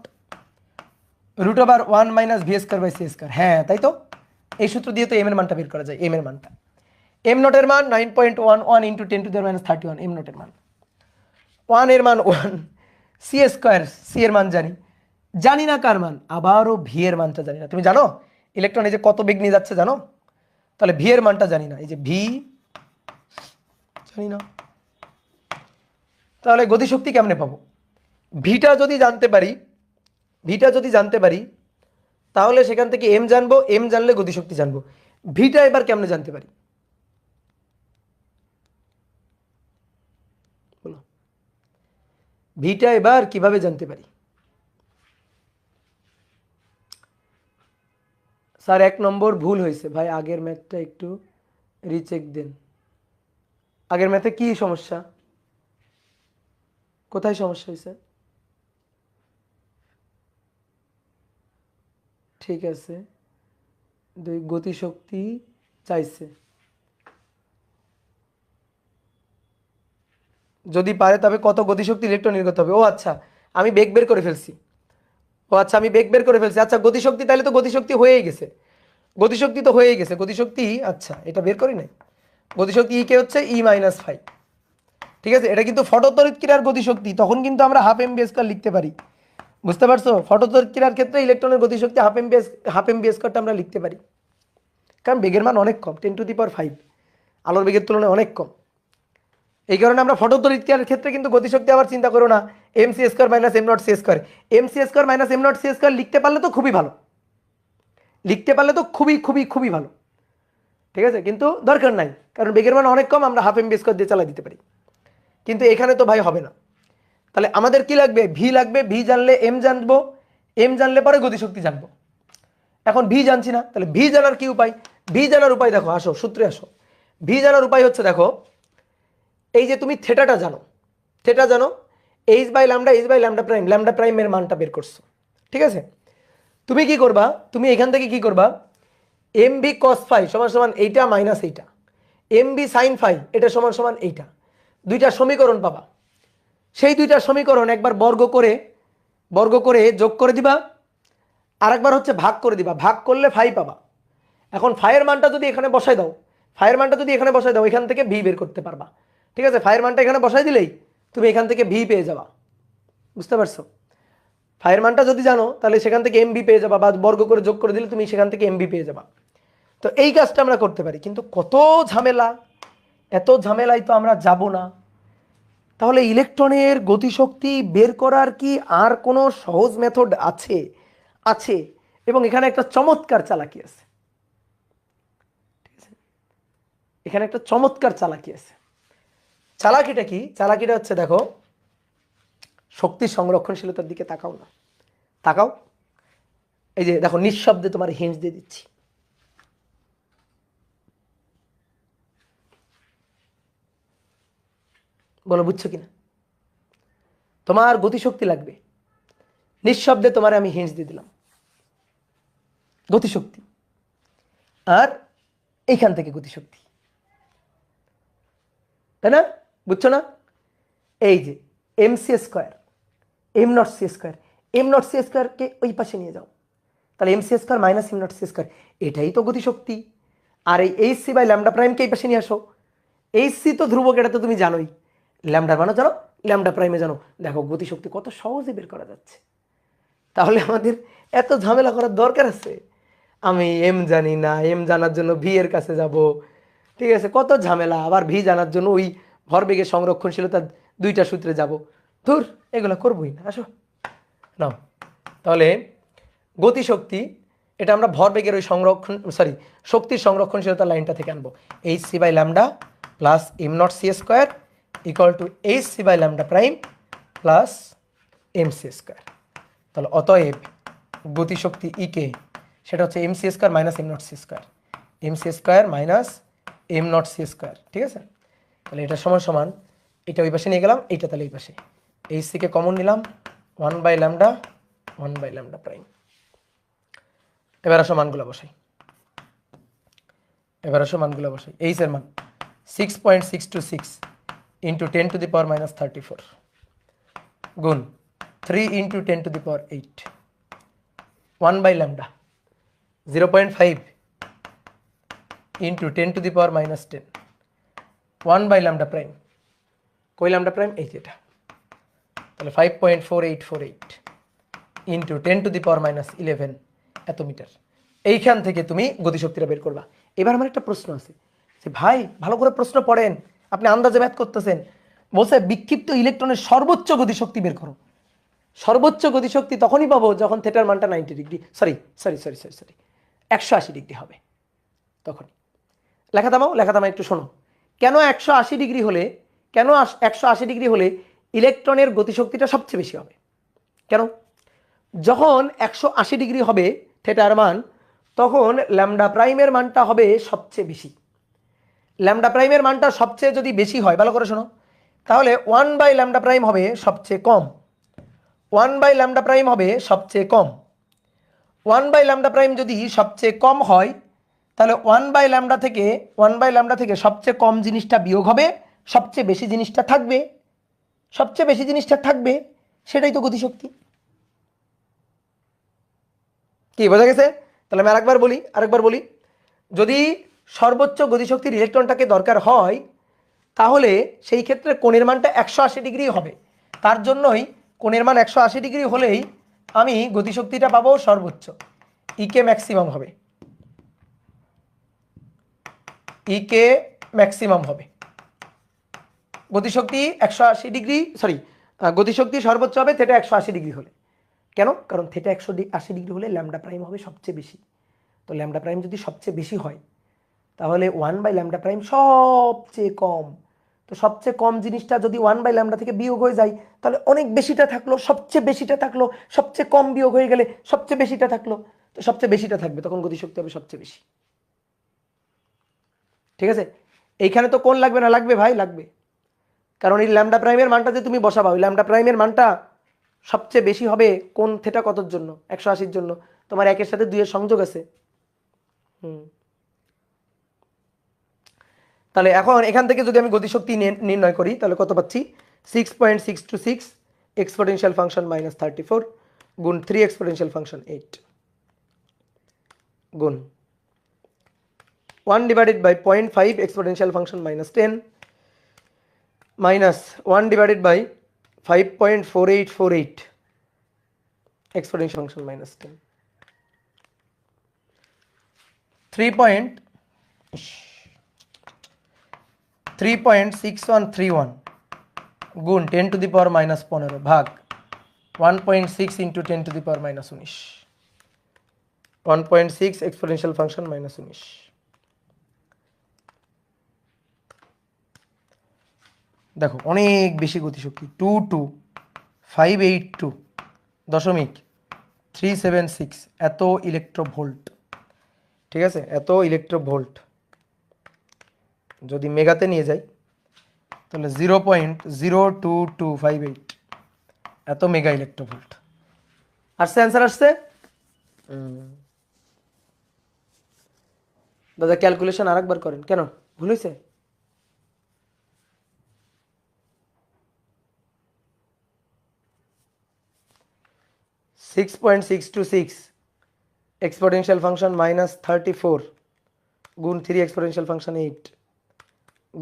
√1 minus V square by C square. হ্যাঁ, তাই তো, এই সূত্র দিয়ে তো এম এর মানটা বের করা যায়। এম এর মানটা, এম নটের মান 9.11 ইন্টু 10⁻31, এম নটের মান 1 এর মান 1, সি স্কোয়ার, সি এর মান জানি না কার মান, আবারও ভি এর মানটা জানি না। তুমি জানো ইলেকট্রন এই যে কত বেগ নিয়ে যাচ্ছে জানো? তাহলে ভি এর মানটা জানি না, এই যে ভি জানি না। তাহলে গতিশক্তি কেমনে পাবো? ভিটা যদি জানতে পারি তাহলে সেখান থেকে এম জানবো, এম জানলে গতিশক্তি জানবো। ভিটা এবার কেমনে জানতে পারি বলো, ভিটা এবার কিভাবে জানতে পারি? স্যার 1 নম্বর ভুল হয়েছে ভাই, আগের ম্যাথটা একটু রিচেক দেন। আগের ম্যাথে কি সমস্যা, কোথায় সমস্যা হয়েছে? ঠিক আছে, গতিশক্তি চাইছে, যদি পারে তবে কত গতিশক্তি ইলেকট্রন নির্গত হবে। ও আচ্ছা, আমি বেগ বের করে ফেলছি। আচ্ছা, গতিশক্তি, তাহলে তো গতিশক্তি হয়েই গেছে, গতিশক্তি। আচ্ছা, এটা বের করি নাই। গতিশক্তি ই কে হচ্ছে E-5। ঠিক আছে, এটা কিন্তু ফটোতড়িৎ ক্রিয়ার গতিশক্তি, তখন কিন্তু আমরা হাফ এম ভি স্কয়ার লিখতে পারি। বুঝতে পারছো? ফটোতড়িৎ ক্রিয়ার ক্ষেত্রে ইলেকট্রনের গতিশক্তি হাফ এম ভি স্কয়ারটা আমরা লিখতে পারি, কারণ বেগের মান অনেক কম, 10⁵ আলোর বেগের তুলনায় অনেক কম। এই কারণে আমরা ফটোতড়িৎকারের ক্ষেত্রে কিন্তু গতিশক্তি আবার চিন্তা করো না M C square minus M not C square. M C square minus M not C square লিখতে পারলে তো খুবই ভালো, লিখতে পারলে তো খুবই খুবই খুবই ভালো, ঠিক আছে, কিন্তু দরকার নাই, কারণ বেগের মান অনেক কম, আমরা হাফ এম বি স্কোয়ার দিয়ে চালাই দিতে পারি, কিন্তু এখানে তো ভাই হবে না। তাহলে আমাদের কি লাগবে? ভি লাগবে। ভি জানলে এম জানবো, এম জানলে পরে গতিশক্তি জানবো। এখন ভি জানছি না, তাহলে ভি জানার কি উপায়? ভি জানার উপায় দেখো, আসো সূত্রে আসো। ভি জানার উপায় হচ্ছে দেখো, এই যে তুমি থেটাটা জানো, থেটা জানো, এইচ বাই ল্যামডা প্রাইমের মানটা বের করছো, ঠিক আছে। তুমি কি করবা? তুমি এখান থেকে কি করবা? এম বি কস ফাই সমান সমান এইটা মাইনাস এইটা, এম বি সাইন ফাই এটা সমান সমান এইটা, দুইটা সমীকরণ পাবা। সেই দুইটা সমীকরণ একবার বর্গ করে যোগ করে দিবা, আর একবার হচ্ছে ভাগ করে দিবা, ভাগ করলে ফাই পাবা। এখন ফাইয়ের মানটা যদি এখানে বসাই দাও, ফাইয়ের মানটা যদি এখানে বসাই দাও, এখান থেকে ভি বের করতে পারবা, ঠিক আছে। ফাইয়ের মানটা এখানে বসাই দিলেই তুমি এখান থেকে ভি পেয়ে যাবা, বুঝতে পারছো? ফাইয়ের মানটা যদি জানো তাহলে সেখান থেকে এমবি পেয়ে যাবা, বা বর্গ করে যোগ করে দিলে তুমি সেখান থেকে এমবি পেয়ে যাবা। তো এই কাজটা আমরা করতে পারি, কিন্তু কত ঝামেলা, এত ঝামেলায় তো আমরা যাব না। তাহলে ইলেকট্রনের গতিশক্তি বের করার কি আর কোনো সহজ মেথড আছে? আছে, এবং এখানে একটা চমৎকার চালাকি আছে, এখানে একটা চমৎকার চালাকি আছে। চালাকিটা কি? চালাকিটা হচ্ছে দেখো, শক্তি সংরক্ষণশীলতার দিকে তাকাও না, তাকাও। এই যে দেখো, নিঃশব্দে তোমার হিন্টস দিয়ে দিচ্ছি। বলো বুঝছো কিনা? তোমার গতিশক্তি লাগবে, নিঃশব্দে তোমার আমি হিন্টস দিয়ে দিলাম, গতিশক্তি, আর এইখান থেকে গতিশক্তি, তাই না? বুঝছো না? এই যে M C square, M not C square, M not C স্কোয়ারকে ওই পাশে নিয়ে যাও, তাহলে M C square minus M not C square, এটাই তো গতিশক্তি। আর এই এইচ সি বাই ল্যামডা প্রাইমকে এই পাশে নিয়ে আসো, এইচ সি তো ধ্রুবক, এটা তো তুমি জানোই, ল্যামডার মানও জানো, ল্যামডা প্রাইমে জানো, দেখো গতিশক্তি কত সহজে বের করা যাচ্ছে। তাহলে আমাদের এত ঝামেলা করার দরকার আছে? আমি এম জানি না, এম জানার জন্য ভি এর কাছে যাব, ঠিক আছে, কত ঝামেলা। আবার ভি জানার জন্য ওই ভরবেগের সংরক্ষণশীলতা দুইটা সূত্রে যাব, ধুর, এগুলো করবোই না, আসো নাও। তাহলে গতিশক্তি এটা আমরা ভরবেগের ওই শক্তির সংরক্ষণশীলতা লাইনটা থেকে আনবো। H C by lambda plus M not C square equal to H C by lambda prime plus M C square. তাহলে অতএব গতিশক্তি ইকে সেটা হচ্ছে M C square minus M not C square, M C square minus M not C square, ঠিক আছে। তাহলে এটা সমান সমান, এটা ওই পাশে নিয়ে গেলাম, এইটা তাহলে এই পাশে, এইচ সিকে কমন নিলাম, 1/λ প্রাইম। এবার আসো মানগুলো বসাই, এইচ এর মান 6.626 ইন্টু 10⁻³ গুণ 3 ইন্টু 10⁸, 1/λ 0.5 ইন্টু 10⁻10, 1/λ প্রাইম, কই ল্যামডা প্রাইম? এই যেটা, তাহলে 5.4848 ইন্টু 10⁻11 এত মিটার। এইখান থেকে তুমি গতিশক্তিটা বের করবা। এবার আমার একটা প্রশ্ন আছে যে ভাই ভালো করে প্রশ্ন পড়েন, আপনি আন্দাজে ম্যাথ করতেছেন। বলছে বিক্ষিপ্ত ইলেকট্রনের সর্বোচ্চ গতিশক্তি বের করো। সর্বোচ্চ গতিশক্তি তখনই পাবো যখন থেটার মানটা 90°, সরি 180° হবে, তখনই। লেখা থামাও একটু শোনো। কেন 180° হলে, কেন 180° হলে ইলেকট্রনের গতিশক্তিটা সবচেয়ে বেশি হবে? কেন? যখন 180° হবে থেটার মান, তখন ল্যামডা প্রাইমের মানটা হবে সবচেয়ে বেশি। ল্যামডা প্রাইমের মানটা সবচেয়ে যদি বেশি হয়, ভালো করে শোনো, তাহলে 1/λ প্রাইম হবে সবচেয়ে কম, 1/λ প্রাইম হবে সবচেয়ে কম। 1/λ প্রাইম যদি সবচেয়ে কম হয়, তাহলে 1/λ থেকে সবচেয়ে কম জিনিসটা বিয়োগ হবে, সবচেয়ে বেশি জিনিসটা থাকবে, সবচেয়ে বেশি জিনিসটা থাকবে, সেটাই তো গতিশক্তি। কি বোঝা গেছে? তাহলে আমি আরেকবার বলি, যদি সর্বোচ্চ গতিশক্তির ইলেকট্রনটাকে দরকার হয়, তাহলে সেই ক্ষেত্রে কোণের মানটা 180° হবে। তার জন্যই কোণের মান 180° হলেই আমি গতিশক্তিটা পাবো সর্বোচ্চ, ইকে ম্যাক্সিমাম হবে, ইকে ম্যাক্সিমাম হবে। গতিশক্তি 180 ডিগ্রি, সরি, গতিশক্তি সর্বোচ্চ হবে থেটা 180 ডিগ্রি হলে। কেন? কারণ থেটা 180 ডিগ্রি হলে ল্যামডা প্রাইম হবে সবচেয়ে বেশি। তো ল্যামডা প্রাইম যদি সবচেয়ে বেশি হয় তাহলে 1/λ প্রাইম সবচেয়ে কম। তো সবচেয়ে কম জিনিসটা যদি 1/λ থেকে বিয়োগ হয়ে যায় তাহলে অনেক বেশিটা থাকলো, সবচেয়ে বেশিটা থাকলো, সবচেয়ে কম বিয়োগ হয়ে গেলে সবচেয়ে বেশিটা থাকলো, তো সবচেয়ে বেশিটা থাকবে, তখন গতিশক্তি হবে সবচেয়ে বেশি। ঠিক আছে? এইখানে তো কোণ লাগবে না? লাগবে ভাই, লাগবে। কারণ এই ল্যামডা প্রাইমের মানটা যে তুমি বসাবা, ওই ল্যামডা প্রাইমের মানটা সবচেয়ে বেশি হবে কোণ থেটা কতর জন্য? 180-র জন্য। তোমার 1-এর সাথে 2-এর সংযোগ আছে। তাহলে এখন এখান থেকে যদি আমি গতিশক্তি নির্ণয় করি তাহলে কত পাচ্ছি? 6.626 এক্সপোনেনশিয়াল ফাংশন -34 গুণ 3 এক্সপোনেনশিয়াল ফাংশন 8 গুণ 1 divided by 0.5 exponential function -10 minus 1 divided by 5.4848 exponential function -10 3.6131 গুণ 10⁻⁻15 ভাগ 1.6 ইন্টু 10⁻⁻19 1.6 এক্সপোনেনশিয়াল ফাংশন -19। দেখো অনেক বেশি গতিশক্তি, 22582.376 এত ইলেকট্রোভোল্ট। ঠিক আছে, এত ইলেকট্রোভোল্ট যদি মেগাতে নিয়ে যাই তাহলে 0.02258 এত মেগা ইলেকট্রোভোল্ট আসছে। অ্যান্সার আসছে? দাদা ক্যালকুলেশন আরেকবার করেন, কেন ভুল হয়েছে? (6.626) এক্সপোনেনশিয়াল ফাংশন -34 গুণ 3 এক্সপোনেনশিয়াল ফাংশন 8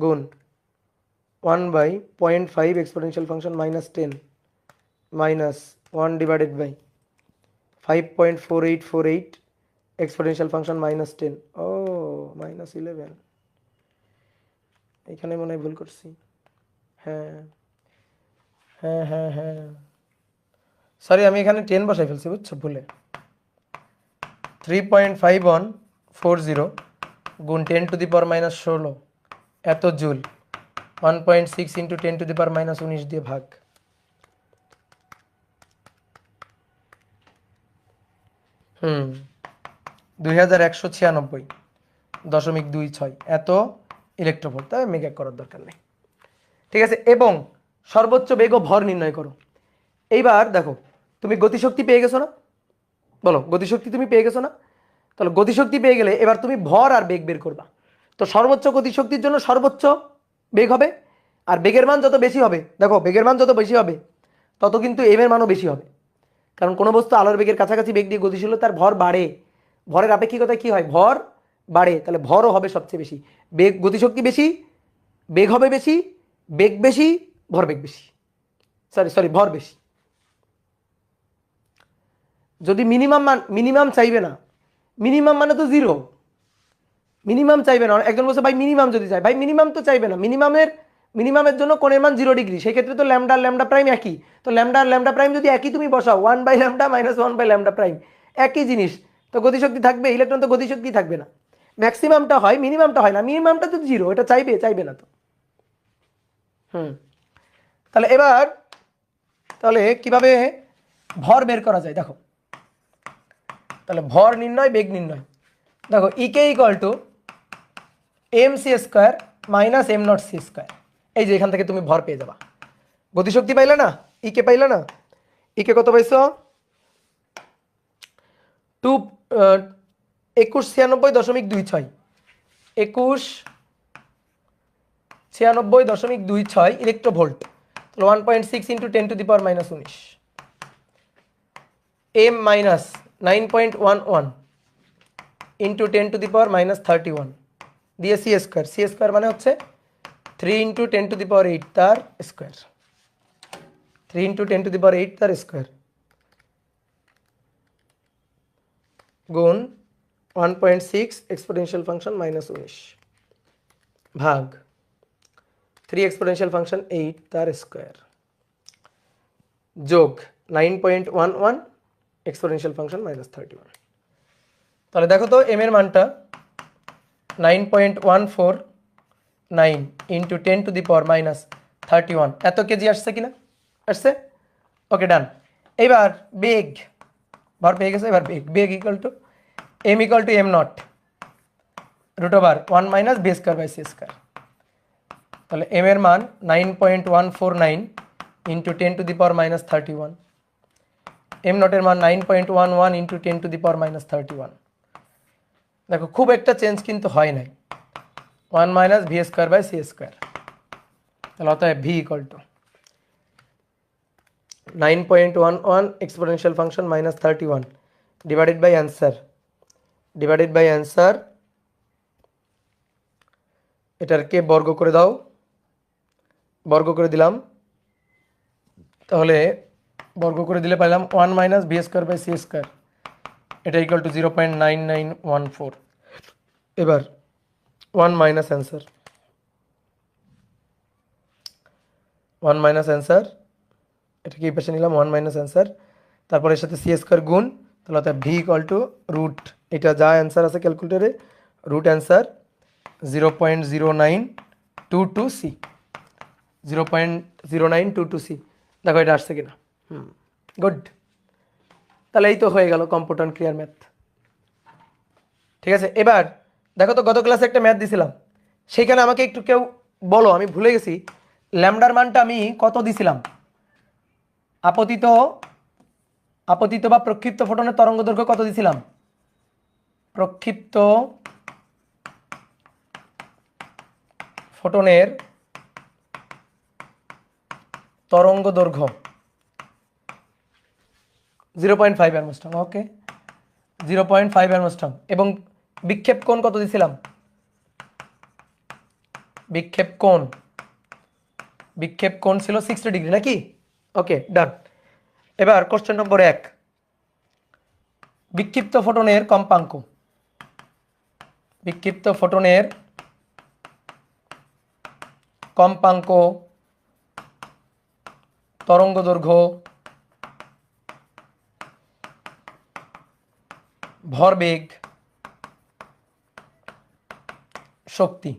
গুণ 1/0.5 exponential function -10 minus 1 divided by 5.4848 exponential function -10 ও -11। এখানে মনে হয় ভুল করছি। হ্যাঁ হ্যাঁ হ্যাঁ হ্যাঁ, সরি, আমি এখানে 10 বসাই ফেলছি, বুঝছো, ভুলে। 3.5140 গুণ 10⁻⁻16 এত জুল 1.6 ইন্টু 10⁻⁻19 দিয়ে ভাগ। হুম 2196.26 এত ইলেকট্রোভোল্ট। তবে মেগা করার দরকার নেই। ঠিক আছে, এবং সর্বোচ্চ বেগ ও ভর নির্ণয় করো। এইবার দেখো তুমি গতিশক্তি পেয়ে গেছো না? বলো, গতিশক্তি তুমি পেয়ে গেছো না? তাহলে গতিশক্তি পেয়ে গেলে এবার তুমি ভর আর বেগ বের করবা। তো সর্বোচ্চ গতিশক্তির জন্য সর্বোচ্চ বেগ হবে, আর বেগের মান যত বেশি হবে, দেখো বেগের মান যত বেশি হবে তত কিন্তু এম এর মানও বেশি হবে। কারণ কোনো বস্তু আলোর বেগের কাছাকাছি বেগ দিয়ে গতিশীল হলে তার ভর বাড়ে। ভরের আপেক্ষিকতায় কি হয়? ভর বাড়ে, তাহলে ভরও হবে সবচেয়ে বেশি। বেগ, গতিশক্তি বেশি, বেগ হবে বেশি, বেগ বেশি, ভরবেগ বেশি, সরি সরি ভর বেশি। যদি মিনিমাম চাইবে না, মিনিমাম মানে তো জিরো, মিনিমাম চাইবে না। একজন বলছে ভাই মিনিমাম যদি চাই, ভাই মিনিমাম তো চাইবে না। মিনিমামের জন্য কোণের মান 0 ডিগ্রি, সেই ক্ষেত্রে তো ল্যামডা ল্যামডা প্রাইম একই। তো ল্যামডা প্রাইম যদি একই তুমি বসাও 1/λ - 1/λ প্রাইম একই জিনিস, তো গতিশক্তি থাকবে, ইলেকট্রন তো গতিশক্তি থাকবে না। ম্যাক্সিমামটা হয়, মিনিমামটা হয় না। মিনিমামটা তো 0, এটা চাইবে না তো। তাহলে এবার তাহলে কিভাবে ভর বের করা যায় দেখো। তাহলে ভর নির্ণয়, বেগ নির্ণয়। দেখো ইকে equal two mc² minus m0c²। এই যে এখান থেকে তুমি ভর পেয়ে যাবা। গতিশক্তি পাইলে না, ইকে পাইলে না? ইকে কত পাইছো? 2196.26 2196.26 ইলেকট্রোভোল্ট। তাহলে 1.6 ইন্টু 10⁻⁻19 m মাইনাস 9.11 ইন্টু 10⁻31 দিয়ে c² মানে হচ্ছে 3 ইন্টু 10⁸ তার স্কোয়ার, 3 ইন্টু 10⁸ তার স্কোয়ার গুণ 1.6 এক্সপোনেনশিয়াল ফাংশন -19 ভাগ 3 এক্সপোনেনশিয়াল ফাংশন 8 তার স্কোয়ার যোগ 9.11 এক্সপোনেনশিয়াল ফাংশন -31। তাহলে দেখো তো এম এর মানটা 9.149 ইন্টু 10⁻31 এত কেজি আসছে কিনা? আসছে। ওকে, ডান। এবার বেগ, ভর পেয়ে গেছে। এবার বেগ equal to M nought √1 - b²/c²। তাহলে এম এর মান 9.149 ইন্টু 10⁻31, এম নটের মান 9.11 ইন্টু 10⁻31। দেখো খুব একটা চেঞ্জ কিন্তু হয় নাই, 1 - b²/c²। তাহলে অতএব V equal to 9.11 exponential function -31 divided by answer. এটারকে বর্গ করে দাও, বর্গ করে দিলাম। তাহলে বর্গ করে দিলে পাইলাম 1 - b²/c², এটা ইকুয়াল টু 0.9914। এবার 1 মাইনাস অ্যান্সার, 1 মাইনাস অ্যান্সার, এটাকে এই পাশে নিলাম 1 মাইনাস অ্যান্সার, তারপর এর সাথে c² গুণ। তাহলে অর্থাৎ ভি ইকুয়াল টু রুট, এটা যা অ্যান্সার আছে ক্যালকুলেটরে, রুট অ্যান্সার 0.0922c, 0.0922c। দেখো এটা আসছে কিনা। গুড। তাহলে এই তো হয়ে গেল কম্পিউটার ক্লিয়ার ম্যাথ। ঠিক আছে, এবার দেখো তো গত ক্লাসে একটা ম্যাথ দিছিলাম, সেইখানে আমাকে একটু কেউ বলো, আমি ভুলে গেছি ল্যামডার মানটা আমি কত দিছিলাম। আপতিত বা প্রক্ষিপ্ত ফোটনের তরঙ্গ দৈর্ঘ্য কত দিছিলাম? প্রক্ষিপ্ত ফোটনের তরঙ্গ দৈর্ঘ্য 0.5 অ্যাংস্ট্রম। ওকে, 0.5 অ্যাংস্ট্রম। এবং বিক্ষেপ কোণ কত দিছিলাম? বিক্ষেপ কোণ ছিল 60 ডিগ্রি নাকি? ওকে, ডান। এবার কোশ্চেন নম্বর 1, বিক্ষিপ্ত ফোটনের কম্পাঙ্ক, বিক্ষিপ্ত ফোটনের কম্পাঙ্ক, তরঙ্গ দৈর্ঘ্য, ভরবেগ, শক্তি,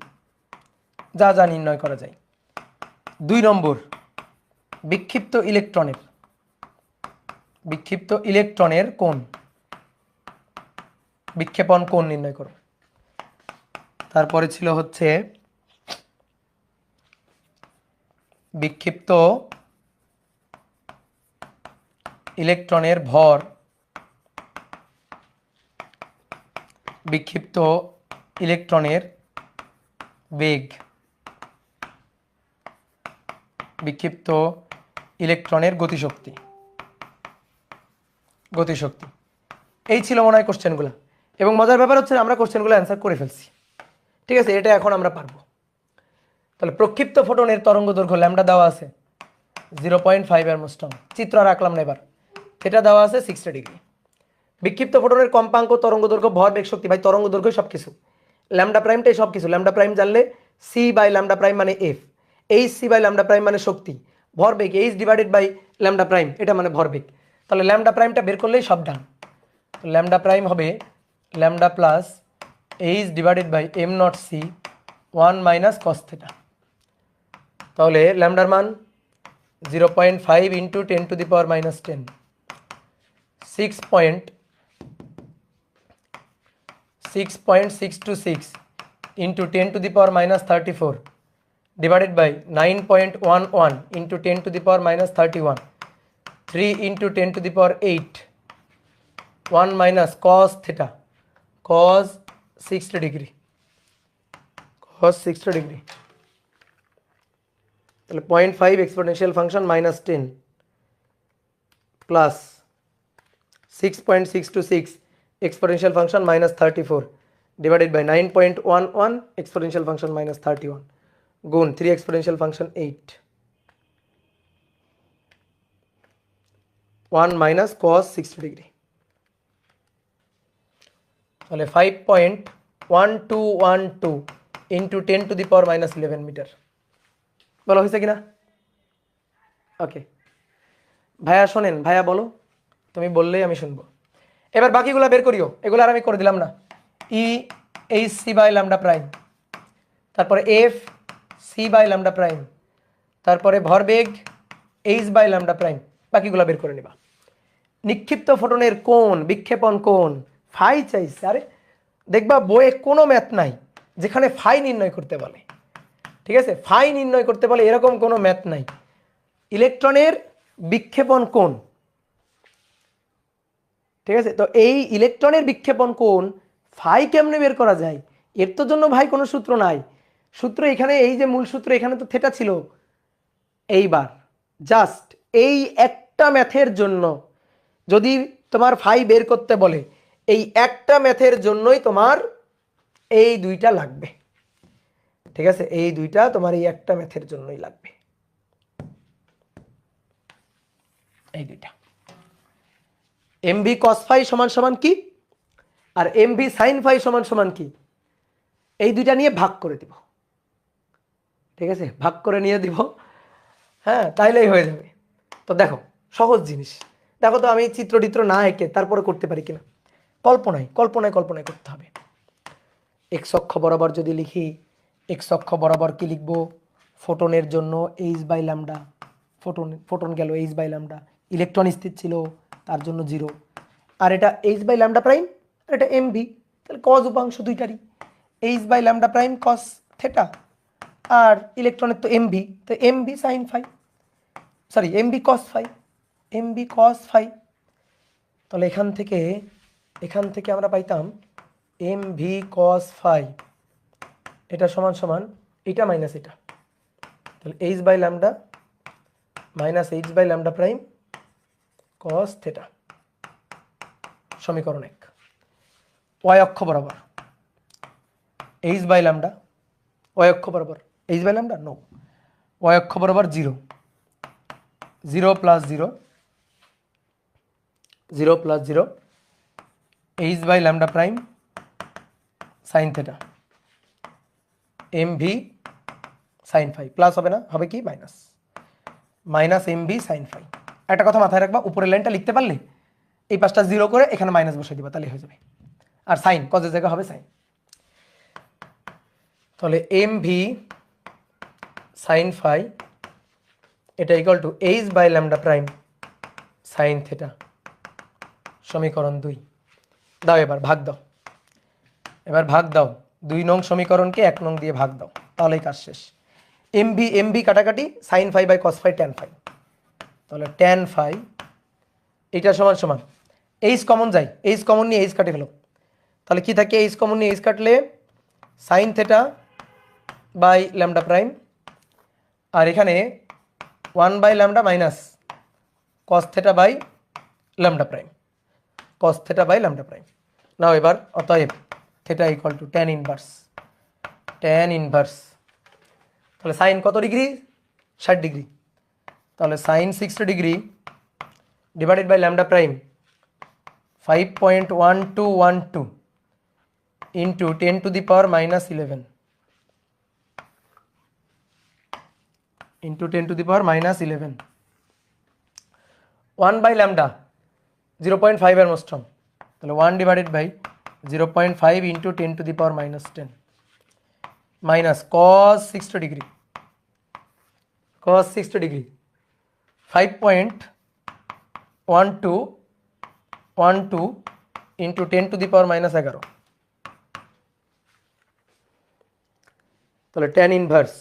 যা যা নির্ণয় করা যায়। 2 নম্বর, বিক্ষিপ্ত ইলেকট্রনের কোণ, বিক্ষেপণ কোণ নির্ণয় করো। তারপরে ছিল হচ্ছে বিক্ষিপ্ত ইলেকট্রনের ভর, বিক্ষিপ্ত ইলেকট্রনের বেগ, বিক্ষিপ্ত ইলেকট্রনের গতিশক্তি। এই ছিল মনে হয় কোশ্চেনগুলো। এবং মজার ব্যাপার হচ্ছে আমরা কোশ্চেনগুলো অ্যান্সার করে ফেলছি। ঠিক আছে, এটা এখন আমরা পারবো। তাহলে প্রক্ষিপ্ত ফোটনের তরঙ্গ দৈর্ঘ্য ল্যামডা দেওয়া আছে 0.5 অ্যাংস্ট্রম, চিত্র রাখলাম না এবার, এটা দেওয়া আছে 60 ডিগ্রি। বিক্ষিপ্ত ফোটনের কম্পাঙ্ক, তরঙ্গ দৈর্ঘ্য, ভর, বেগ, শক্তি, ভাই তরঙ্গ দৈর্ঘ্য সব কিছু, ল্যামডা প্রাইমটাই সব কিছু। ল্যামডা প্রাইম জানলে সি বাই ল্যামডা প্রাইম মানে F, H C by lambda prime মানে শক্তি, ভরবেগ H divided by lambda prime, এটা মানে ভরবেগ। তাহলে ল্যামডা প্রাইমটা বের করলেই সব ডান। ল্যামডা প্রাইম হবে lambda plus H divided by M not C 1 minus cos theta. তাহলে ল্যামডার মান 0.5 into 10⁻−10, 6.626 into 10⁻−34 divided by 9.11 into 10⁻−31, 3 into 10⁸, 1 minus cos theta, cos 60 degree, তাহলে 0.5 exponential function -10 plus 6.626 exponential function -34 divided by 9.11 exponential function -31 গুণ 3 exponential function 8, 1 minus cos 60 degree. তাহলে 5.1212 into 10⁻11 metre. বলো হয়েছে কিনা? ওকে ভাইয়া শোনেন, ভাইয়া বলো, তুমি বললেই আমি শুনবো। এবার বাকিগুলো বের করিও, এগুলো আর আমি করে দিলাম না। E H C by lambda prime, তারপরে F C by lambda prime, তারপরে ভরবেগ এইচ বাই ল্যামডা প্রাইম, বাকিগুলো বের করে নিবা। নিক্ষিপ্ত ফোটনের কোণ, বিক্ষেপণ কোণ ফাই চাইছে। আরে দেখবা বইয়ে কোনো ম্যাথ নাই যেখানে ফাই নির্ণয় করতে বলে, ঠিক আছে? ফাই নির্ণয় করতে বলে এরকম কোনো ম্যাথ নাই। ইলেকট্রনের বিক্ষেপণ কোণ, ঠিক আছে? তো এই ইলেকট্রনের বিক্ষেপণ কোণ ফাই কেমনে বের করা যায়, এর তো জন্য ভাই কোনো সূত্র নাই। সূত্র এখানে এই যে মূল সূত্র, এখানে তো থেটা ছিল। এইবার জাস্ট এই একটা ম্যাথের জন্য যদি তোমার ফাই বের করতে বলে, এই একটা ম্যাথের জন্যই তোমার এই দুইটা লাগবে, ঠিক আছে? এই দুইটা তোমার এই একটা ম্যাথের জন্যই লাগবে, এই দুইটা। এমভি কস ফাই সমান সমান কি, আর এমভি সাইন ফাই সমান সমান কি, এই দুইটা নিয়ে ভাগ করে দিব, ঠিক আছে? ভাগ করে নিয়ে দিব, হ্যাঁ, তাইলেই হয়ে যাবে। তো দেখো সহজ জিনিস, দেখো তো আমি চিত্র না এঁকে তারপরে করতে পারি কিনা। কল্পনায় কল্পনায় কল্পনায় করতে হবে। এক্স অক্ষ বরাবর যদি লিখি, এক্স অক্ষ বরাবর কি লিখব, ফোটনের জন্য এইচ বাই ল্যামডা, ফোটন গেল এইচ বাই ল্যামডা, ইলেকট্রন স্থির ছিল তার জন্য 0, আর এটা এইচ বাই ল্যামডা প্রাইম, আর এটা এমভি, তাহলে কজ উপাংশ দুইটারই H by lambda prime cos theta, আর ইলেকট্রনের তো এমভি, তো M V sine phi, sorry M V cos phi, M V cos phi. তাহলে এখান থেকে আমরা পাইতাম এমভি কস ফাই, এটা সমান সমান এটা মাইনাস এটা, তাহলে H by lambda minus H by lambda prime cos theta, সমীকরণ 1। ওয়াই অক্ষ বরাবর এইচ বাই ল্যামডা, ওয়াই অক্ষ বরাবর H by lambda no, Y অক্ষ বরাবর 0, 0 plus 0, 0 plus 0 H by lambda prime sine theta, M V sine phi, plus হবে না, হবে কি minus, minus M V sine phi. একটা কথা মাথায় রাখবা, উপরের লাইনটা লিখতে পারলে এই পাশটা 0 করে এখানে মাইনাস বসিয়ে দিবা, তাহলে হয়ে যাবে। আর সাইন কজের জায়গা হবে সাইন, তাহলে এমভি সাইন ফাই এটা equal to H by lambda prime sine theta, সমীকরণ 2। দাও এবার ভাগ দাও, এবার ভাগ দাও 2 নং সমীকরণকে 1 নং দিয়ে ভাগ দাও, তাহলেই কাজ শেষ। এমভি কাটাকাটি, sine phi by cos phi tan phi, তাহলে ট্যান ফাই এটা সমান সমান এইচ কমন যায়, এইচ কমন নিয়ে এইচ কাটে ফেলো, তাহলে কি থাকে, এইচ কমন নিয়ে এইচ কাটলে sine theta by lambda prime, আর এখানে 1 by lambda minus cos theta by lambda prime, cos theta by lambda prime. নাও এবার অতএব theta equal to tan inverse, tan inverse, তাহলে সাইন কত ডিগ্রি, 60 ডিগ্রি, তাহলে sine 60 degree divided by lambda prime 5.1212 into 10 to the power minus 11 into 10 to the power minus 11, 1 by lambda 0.5 এর মোস্টম, তাহলে 1 divided by 0.5 into 10 to the power minus 10 minus cos 60 degree, cos 60 degree 5.1212 into 10 to the power minus 11, তাহলে tan inverse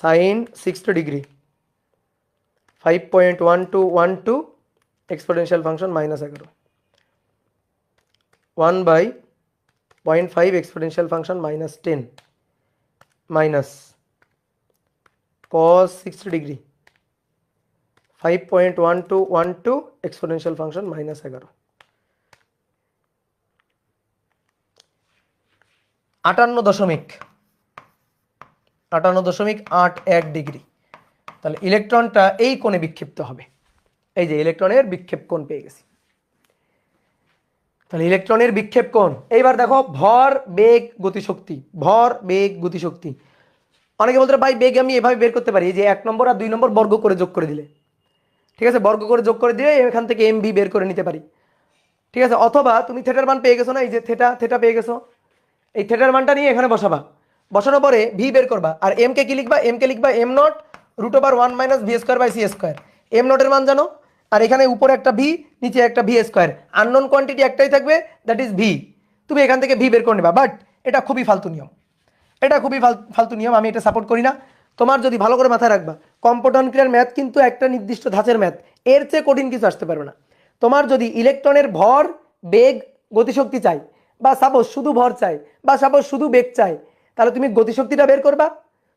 sine 60 degree 5.1212 exponential function minus 11, 1 by 0.5 exponential function minus 10 minus cos 60 degree 5.1212 exponential function minus 11, 58.81 degree. তাহলে ইলেকট্রনটা এই কোণে বিক্ষিপ্ত হবে, এই যে ইলেকট্রনের বিক্ষেপ কোণ পেয়ে গেছি। তাহলে ইলেকট্রনের বিক্ষেপ কোণ। এইবার দেখো ভর বেগ গতিশক্তি, ভর বেগ গতিশক্তি। অনেকে বলতে ভাই বেগ আমি এভাবে বের করতে পারি, এই যে 1 নম্বর আর 2 নম্বর বর্গ করে যোগ করে দিলে, ঠিক আছে, বর্গ করে যোগ করে দিয়ে এখান থেকে এম ভি বের করে নিতে পারি, ঠিক আছে। অথবা তুমি থেটার মান পেয়ে গেছো না, এই যে থেটা, থেটা পেয়ে গেছো, এই থেটার মানটা নিয়ে এখানে বসাবা, বসানোর পরে ভি বের করবা, আর এম কে কি লিখবা, এম কে লিখবা M nought root over 1 minus V square by C square. M নটের মান জানো, আর এখানে উপরে একটা ভি, নিচে একটা ভি স্কোয়ার, আননোন কোয়ান্টিটি একটাই থাকবে, দ্যাট ইজ ভি। তুমি এখান থেকে ভি বের করে নেবা, বাট এটা খুবই ফালতু নিয়ম, এটা খুবই ফালতু নিয়ম, আমি এটা সাপোর্ট করি না। তোমার যদি ভালো করে মাথায় রাখবা, কম্পাউন্ড ক্রিয়ার ম্যাথ কিন্তু একটা নির্দিষ্ট ধাঁচের ম্যাথ, এর চেয়ে কঠিন কিছু আসতে পারবে না। তোমার যদি ইলেকট্রনের ভর বেগ গতিশক্তি চাই, বা সাপোজ শুধু ভর চাই, বা সাপোজ শুধু বেগ চাই, তাহলে তুমি গতিশক্তিটা বের করবা,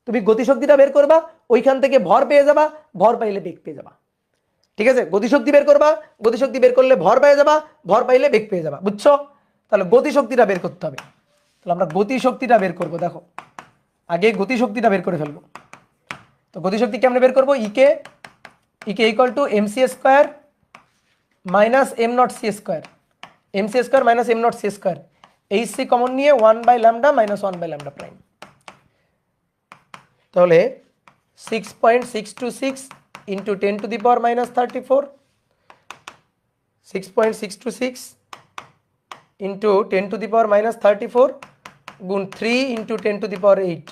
তুমি গতিশক্তিটা বের করবা, ওইখান থেকে ভর পেয়ে যাবা, ভর পাইলে বেগ পেয়ে যাবা, ঠিক আছে। গতিশক্তি বের করবা, গতিশক্তি বের করলে ভর পেয়ে যাবা, ভর পাইলে বেগ পেয়ে যাবা, বুঝছো? তাহলে গতিশক্তিটা বের করতে হবে। তাহলে আমরা গতিশক্তিটা বের করব, দেখো আগে গতিশক্তিটা বের করে ফেলবো। তো গতিশক্তি কেমনে বের করবো, E K equal to M C square minus M not C square, M C square minus M not C square, H C common নিয়ে 1/λ মাইনাস 1/λ প্রাইম। তাহলে 6.626 into 10 to the power minus 34, 6.626 into 10 to the power minus 34 গুণ 3 into 10 to the power 8,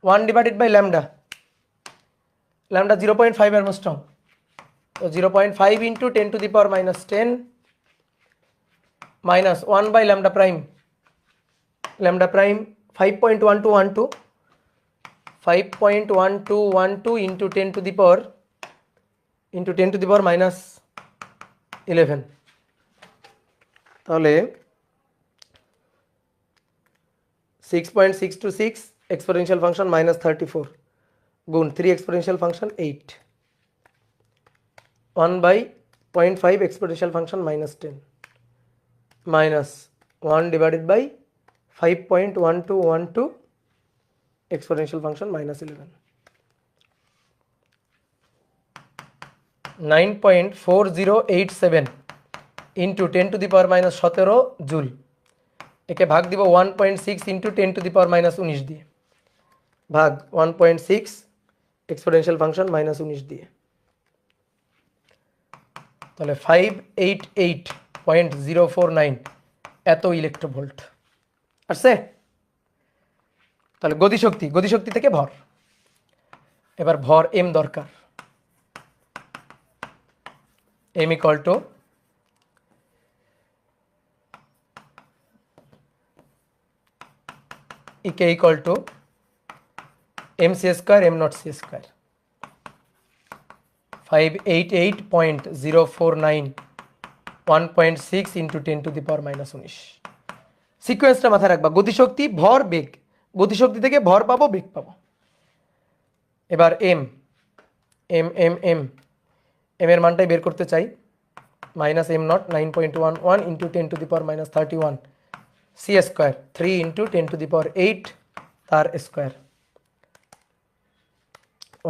1 divided by lambda, lambda 0.5 angstrom, তো 0.5 into 10 to the power minus 10 minus 1 by lambda prime, lambda prime 5.1212, 5.1212 into 10 to the power minus 11, তাহলে 6.626 exponential function minus 34 গুণ 3 exponential function 8, 1/0.5 exponential function minus 10 minus 1 divided by 5.1212 exponential function minus 11, 9.4087 into 10 to the power minus 17 joule. একে ভাগ দিব 1.6 into 10 to the power minus 19 দিয়ে, ভাগ 1.6 exponential function minus 19 দিয়ে, তাহলে 588.049 এত ইলেকট্রোভোল্ট আসছে। তাহলে গতিশক্তি, গতিশক্তি থেকে ভর, এবার ভর এম দরকার, এম ইকুয়াল টু ইকে equal to M C square M not C square, 588.049 1.6 into 10 to the power minus 19। সিকোয়েন্সটা মাথায় রাখবা, গতিশক্তি ভর বেগ, গতিশক্তি থেকে ভর পাবো বেগ পাবো। এবার M M M M M এর মানটাই বের করতে চাই, minus M not 9.11 into 10 to the power minus 31 C square 3 into 10 to the power 8 তার square,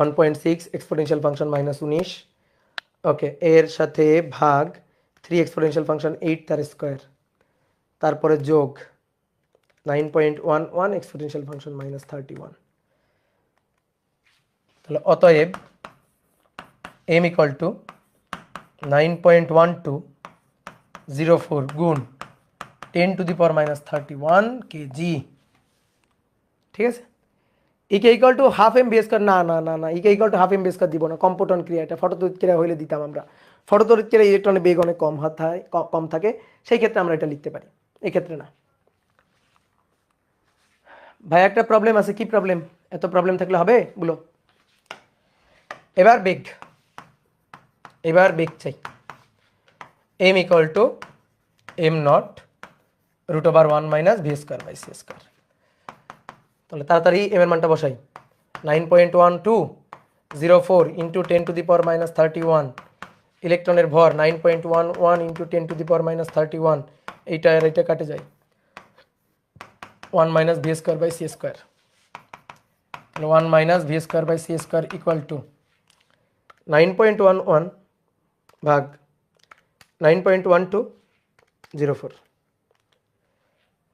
1.6 exponential function minus 19, okay, এর সাথে ভাগ 3 এক্সপোনেনশিয়াল ফাংশন 8 তার স্কোয়ার, তারপরে যোগ 9.11 এক্সপোনেনশিয়াল ফাংশন মাইনাস 31। তাহলে অতএব এম ইকুয়াল টু 9.1204 গুণ 10 to the power minus 31 KG, ঠিক আছে। E K equal to half M B square, না না না না, E K equal to half M B square দিব না, কম্পোটন ক্রিয়া, এটা ফটোতড়িৎ ক্রিয়া হইলে দিতাম আমরা, ফটোতড়িৎ ক্রিয়া ইলেকট্রনের বেগ অনেক কম থাকে, সেই ক্ষেত্রে আমরা এটা লিখতে পারি, এই ক্ষেত্রে না। ভাই একটা প্রবলেম আছে, কি প্রবলেম? এত প্রবলেম থাকলে হবে বলো। এবার বেগ, এবার বেগ চাই, M equal to M nought root over 1 minus V square by C square. তাহলে তাড়াতাড়ি এম এর মানটা বসাই, 9.1204 into 10 to the power minus 31, ইলেকট্রনের ভর 9.11 into 10 to the power minus 31, এইটা আর এইটা কাটে যায়, 1 minus V square by C square, 1 minus V square by C square equal to 9.11 ভাগ 9.12 0.04,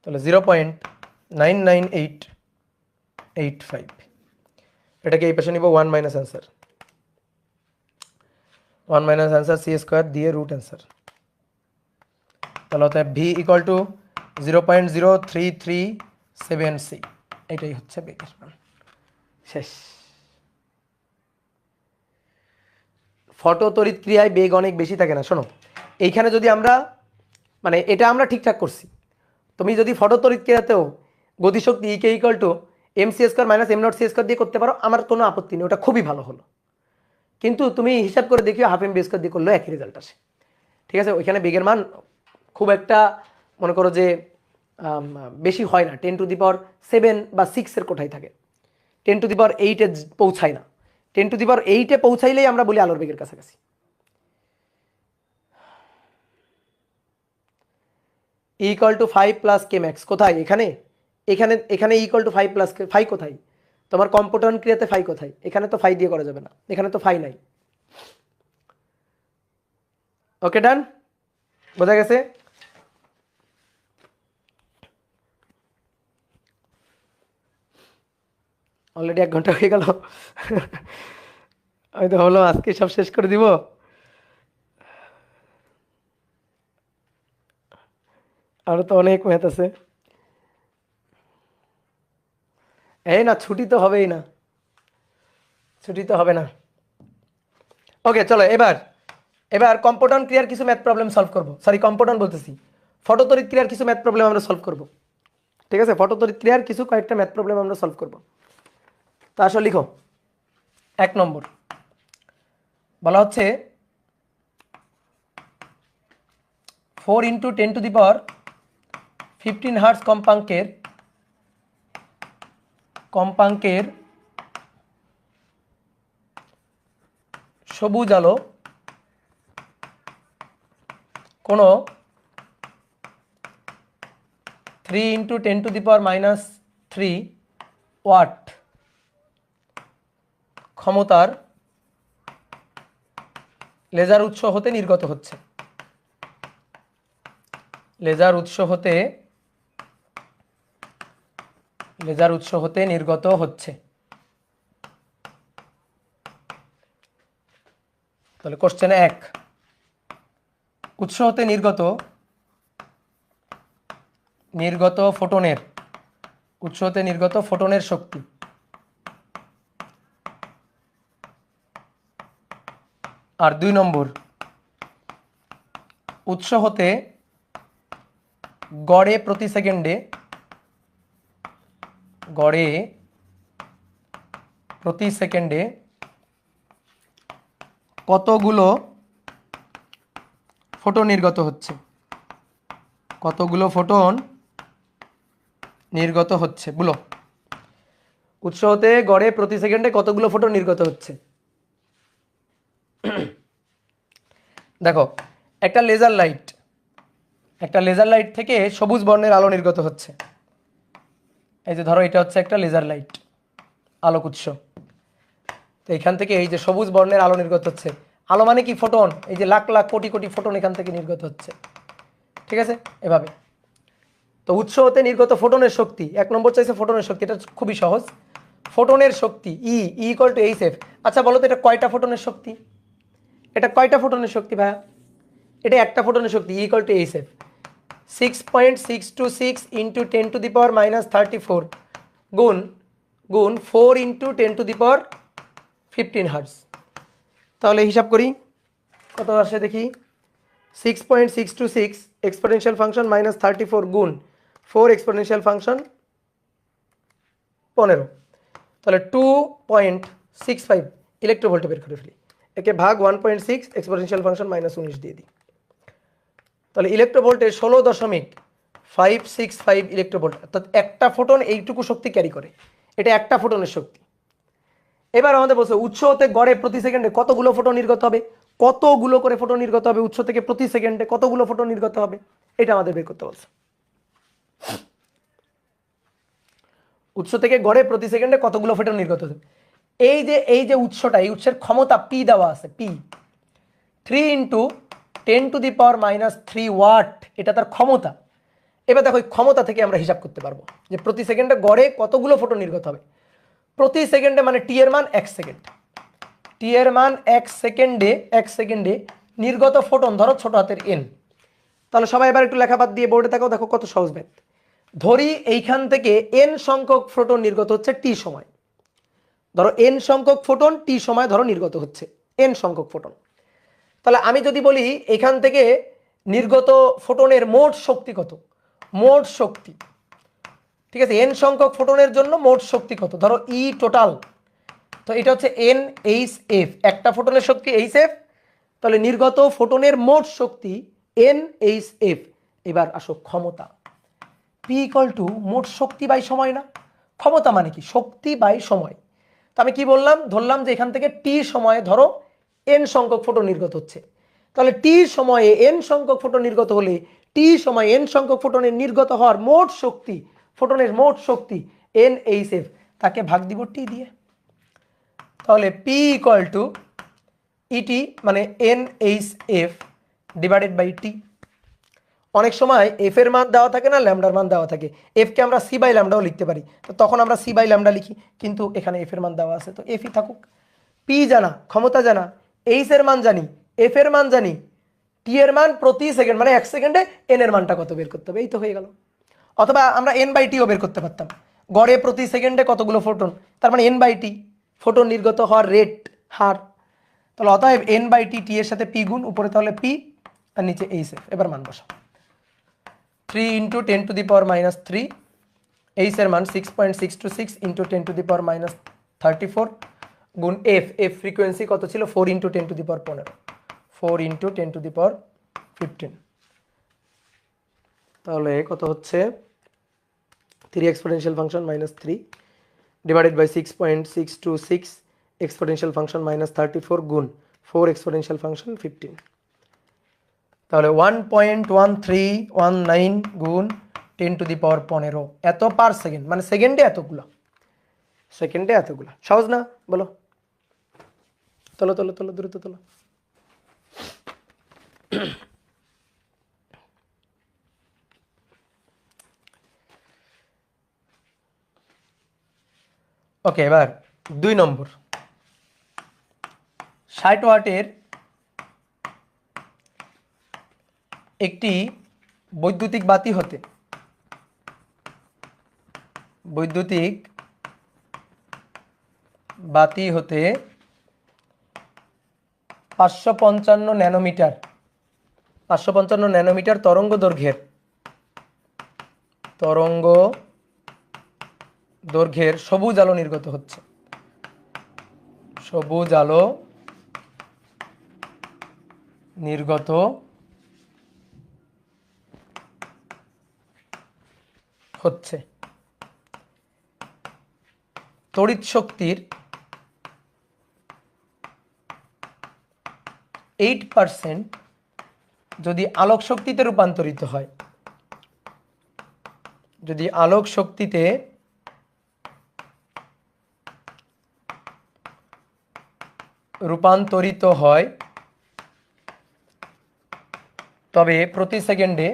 তাহলে 0.99885, এটাকে এই পাশে নিব 1 minus answer, 1 minus answer C square দিয়ে রুট অ্যান্সার, তাহলে অতএব ভি ইকুয়াল টু 0.0337 এটাই হচ্ছে বেগের মান। শেষ। ফটো তড়িৎ ক্রিয়ায় বেগ অনেক বেশি থাকে না। শোনো, এইখানে যদি আমরা মানে এটা আমরা ঠিকঠাক করছি, তুমি যদি ফটো তড়িৎ ক্রিয়াতেও গতিশক্তি E K equal to M C square minus M not C square দিয়ে করতে পারো, আমার কোনো আপত্তি নেই, ওটা খুবই ভালো হলো। কিন্তু তুমি হিসাব করে দেখিও হাফ এম বি স্কোয়ার দিয়ে করলেও একই রেজাল্ট আসে। ঠিক আছে, ওইখানে বেগের মান খুব একটা মনে করো যে বেশি হয় না, 10⁻7 বা 6 কোঠায় থাকে, 10⁸ পৌঁছায় না। 10⁸ পৌঁছাইলেই আমরা বলি আলোর বেগের কাছাকাছি। Equal to 5 plus K max কোথায়? এখানে এখানে এখানে ইকুয়াল টু 5 প্লাস ফাই কোথায়? তোমার কম্পোটান ক্রিয়াতে ফাই কোথায়? এখানে তো ফাই দিয়ে করা যাবে না, এখানে তো ফাই নাই। ওকে, ডান, বোঝা গেছে? অলরেডি 1 ঘন্টা হয়ে গেল। আমি তো ভাবলাম আজকে সব শেষ করে দিব। আরো তো অনেক ম্যাথ আছে। এই না, ছুটি তো হবেই না, ছুটি তো হবে না। ওকে, চলো এবার কম্পাউন্ড ক্রিয়ার কিছু ম্যাথ প্রবলেম সলভ করব। সরি, কম্পাউন্ড বলতেছি, ফটোতড়িৎ ক্রিয়ার কিছু ম্যাথ প্রবলেম আমরা সলভ করব। ঠিক আছে, ফটোতড়িৎ ক্রিয়ার কিছু কয়েকটা ম্যাথ প্রবলেম আমরা সলভ করব। তা আসলে লিখো, 1 নম্বর বলা হচ্ছে 4 × 10⁻15 হার্টজ কম্পাঙ্কের সবুজ আলো কোনো 3 × 10⁻³ ওয়াট ক্ষমতার লেজার উৎস হতে নির্গত হচ্ছে। লেজার উৎস হতে নির্গত হচ্ছে। তাহলে কোশ্চেন 1, উৎস হতে নির্গত ফোটনের শক্তি। আর 2 নম্বর, উৎস হতে গড়ে প্রতি সেকেন্ডে কতগুলো ফোটন নির্গত হচ্ছে, বলো। উৎস হতে গড়ে প্রতি সেকেন্ডে কতগুলো ফোটন নির্গত হচ্ছে? দেখো, একটা লেজার লাইট থেকে সবুজ বর্ণের আলো নির্গত হচ্ছে। এই যে ধরো, এটা হচ্ছে একটা লেজার লাইট, আলোক উৎস। তো এখান থেকে এই যে সবুজ বর্ণের আলো নির্গত হচ্ছে। আলো মানে কি? ফোটন। এই যে লাখ লাখ কোটি কোটি ফোটন এখান থেকে নির্গত হচ্ছে। ঠিক আছে, এভাবে। তো উৎস হতে নির্গত ফোটনের শক্তি, 1 নম্বর চাইছে ফোটনের শক্তি। এটা খুবই সহজ, ফোটনের শক্তি ইকুয়াল টু এইচএফ। আচ্ছা বলো তো, এটা কয়টা ফোটনের শক্তি? ভাইয়া? এটা একটা ফোটনের শক্তি, ইকুয়াল টু এইচএফ। 6.626 × 10⁻³ গুণ 4 × 10⁻15 হার্টজ। তাহলে হিসাব করি কত আসে দেখি। 6.626 এক্সপোনেনশিয়াল ফাংশন -34 গুণ 4 এক্সপোনেনশিয়াল ফাংশন 15, তাহলে 2.65 ইলেকট্রোভোল্টে বের করে ফেলি। একে ভাগ 1.6 এক্সপোনেনশিয়াল ফাংশন -19 দিয়ে দিই। তাহলে ইলেকট্রোভোল্টে 16.565 ইলেকট্রোভোল্ট, অর্থাৎ একটা ফোটন এইটুকু শক্তি ক্যারি করে। এটা একটা ফোটনের শক্তি। এবার আমাদের বলছে উৎস হতে গড়ে প্রতি সেকেন্ডে কতগুলো ফোটন নির্গত হবে, কতগুলো করে ফোটন নির্গত হবে উৎস থেকে প্রতি সেকেন্ডে, কতগুলো ফোটন নির্গত হবে, এটা আমাদের বের করতে বলছে। উৎস থেকে গড়ে প্রতি সেকেন্ডে কতগুলো ফোটন নির্গত হবে। এই যে উৎসটা, এই উৎসের ক্ষমতা পি দেওয়া আছে, পি 3 × 10⁻³ ওয়াট, এটা তার ক্ষমতা। এবার দেখো এই ক্ষমতা থেকে আমরা হিসাব করতে পারবো যে প্রতি সেকেন্ডে গড়ে কতগুলো ফোটন নির্গত হবে। প্রতি সেকেন্ডে মানে টি এর মান 1 সেকেন্ড, টি এর মান 1 সেকেন্ডে নির্গত ফোটন ধরো ছোট হাতের এন। তাহলে সবাই এবার একটু লেখাপাত দিয়ে বোর্ডে তাকাও, দেখো কত সহজ ম্যাথ। ধরি এইখান থেকে এন সংখ্যক ফোটন নির্গত হচ্ছে টি সময়, ধরো এন সংখ্যক ফোটন টি সময় ধরো নির্গত হচ্ছে এন সংখ্যক ফোটন। তাহলে আমি যদি বলি এখান থেকে নির্গত ফোটনের মোট শক্তি কত, মোট শক্তি, ঠিক আছে, এন সংখ্যক ফোটনের জন্য মোট শক্তি কত, ধরো ই টোটাল, তো এটা হচ্ছে এন এইচ এফ, একটা ফোটনের শক্তি এইচ এফ, তাহলে নির্গত ফোটনের মোট শক্তি এন এইচ এফ। এবার আসো ক্ষমতা, পি ইকুয়াল টু মোট শক্তি বাই সময় না, ক্ষমতা মানে কি শক্তি বাই সময়। তো আমি কি বললাম, ধরলাম যে এখান থেকে টি সময়ে ধরো এন সংখ্যক ফোটন নির্গত হচ্ছে, তাহলে টি সময়ে এন সংখ্যক ফোটন নির্গত হলে টি সময়ে এন সংখ্যক ফোটনের নির্গত হওয়ার মোট শক্তি, ফোটনের মোট শক্তি এন এইচ এফ, তাকে ভাগ দিব টি দিয়ে। তাহলে পি ইকুয়াল টু ইটি মানে N H F divided by T. অনেক সময় এফ এর মান দেওয়া থাকে না, ল্যামডার মান দেওয়া থাকে, এফকে আমরা সি বাই ল্যামডাও লিখতে পারি, তো তখন আমরা সি বাই ল্যামডা লিখি, কিন্তু এখানে এফ এর মান দেওয়া আছে তো এফই থাকুক। পি জানা, ক্ষমতা জানা, এইচ এর মান জানি, এফ এর মান জানি, টি এর মান প্রতি সেকেন্ড মানে 1 সেকেন্ডে এন এর মানটা কত বের করতে হবে, এই তো হয়ে গেল। অথবা আমরা এন বাই টিও বের করতে পারতাম, গড়ে প্রতি সেকেন্ডে কতগুলো ফোটন, তার মানে এন বাই টি, ফোটন নির্গত হওয়ার রেট, হার। তাহলে অতএব এন বাই টি, টি এর সাথে পি গুণ, উপরে তাহলে পি আর নিচে এইচ এফ। এবার মান বসাও, 3 × 10⁻³ এইচ এর মান 6.626 × 10⁻34 গুণ এফ, এফ ফ্রিকোয়েন্সি কত ছিল 4 × 10⁻15, 4 × 10⁻15, তাহলে কত হচ্ছে 3 exponential function -3 divided by 6.626 exponential function -34 গুণ 4 এক্সপোনেনশিয়াল ফাংশন 15, তাহলে 1.1319 গুণ 10⁻15 এত পার সেকেন্ড, মানে সেকেন্ডে এতগুলো, সেকেন্ডে এতগুলো। সহজ না বলো, তোলো তোলো তোলো দ্রুত তোলো। ওকে, এবার 2 নম্বর, 60 ওয়াটের একটি বৈদ্যুতিক বাতি হতে, বৈদ্যুতিক বাতি হতে 555 ন্যানোমিটার, 555 ন্যানোমিটার তরঙ্গ দৈর্ঘ্যের সবুজ আলো নির্গত হচ্ছে, সবুজ আলো নির্গত হচ্ছে। তড়িৎ শক্তির 8% যদি আলোক শক্তিতে রূপান্তরিত হয়, যদি আলোক শক্তিতে রূপান্তরিত হয়, তবে প্রতি সেকেন্ডে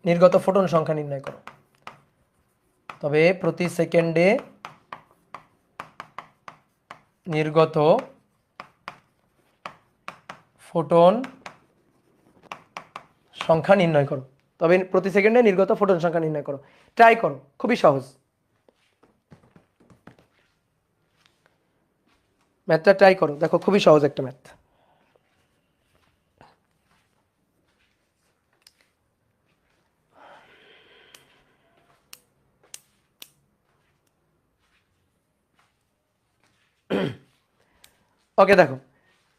নির্গত ফোটন সংখ্যা নির্ণয় করো, তবে প্রতি সেকেন্ডে নির্গত ফোটন সংখ্যা নির্ণয় করো, তবে প্রতি সেকেন্ডে নির্গত ফোটন সংখ্যা নির্ণয় করো। ট্রাই করো, খুবই সহজ ম্যাথটা, ট্রাই করো, দেখো খুবই সহজ একটা ম্যাথ। ওকে, দেখো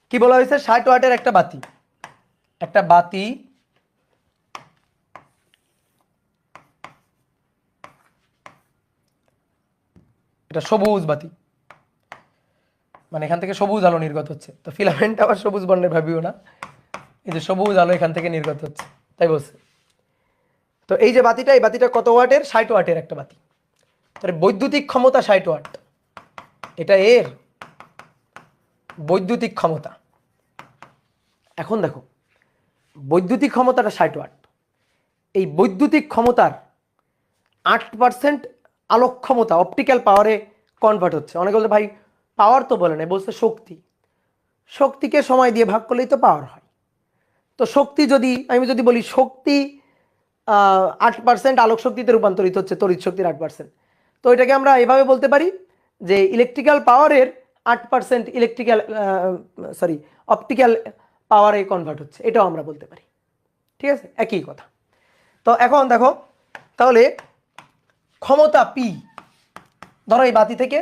কি বলা হয়েছে, 60 ওয়াটের একটা বাতি, একটা বাতি এটা সবুজ বাতি, মানে এখান থেকে সবুজ আলো নির্গত হচ্ছে, তো ফিলামেন্ট আবার সবুজ বর্ণের ভাবিও না, এই যে সবুজ আলো এখান থেকে নির্গত হচ্ছে, তাই বলছে। তো এই যে বাতিটা, এই বাতিটা কত ওয়াটের, 60 ওয়াটের একটা বাতি, তাহলে বৈদ্যুতিক ক্ষমতা 60 ওয়াট, এটা এর বৈদ্যুতিক ক্ষমতা। এখন দেখো বৈদ্যুতিক ক্ষমতাটা 60 ওয়াট। এই বৈদ্যুতিক ক্ষমতার 8% আলোক ক্ষমতা অপটিক্যাল পাওয়ারে কনভার্ট হচ্ছে। অনেকে বলছে ভাই পাওয়ার তো বলে না, বলছে শক্তি। শক্তিকে সময় দিয়ে ভাগ করলেই তো পাওয়ার হয়। তো শক্তি যদি আমি যদি বলি শক্তি 8% আলোক শক্তিতে রূপান্তরিত হচ্ছে, তড়িৎ শক্তির 8%। তো এটাকে আমরা এভাবে বলতে পারি যে ইলেকট্রিক্যাল পাওয়ারের 8% ইলেকট্রিক্যাল অপটিক্যাল পাওয়ারে কনভার্ট হচ্ছে, এটাও আমরা বলতে পারি। ঠিক আছে, একই কথা। তো এখন দেখো তাহলে ক্ষমতা পি, ধরো এই বাতি থেকে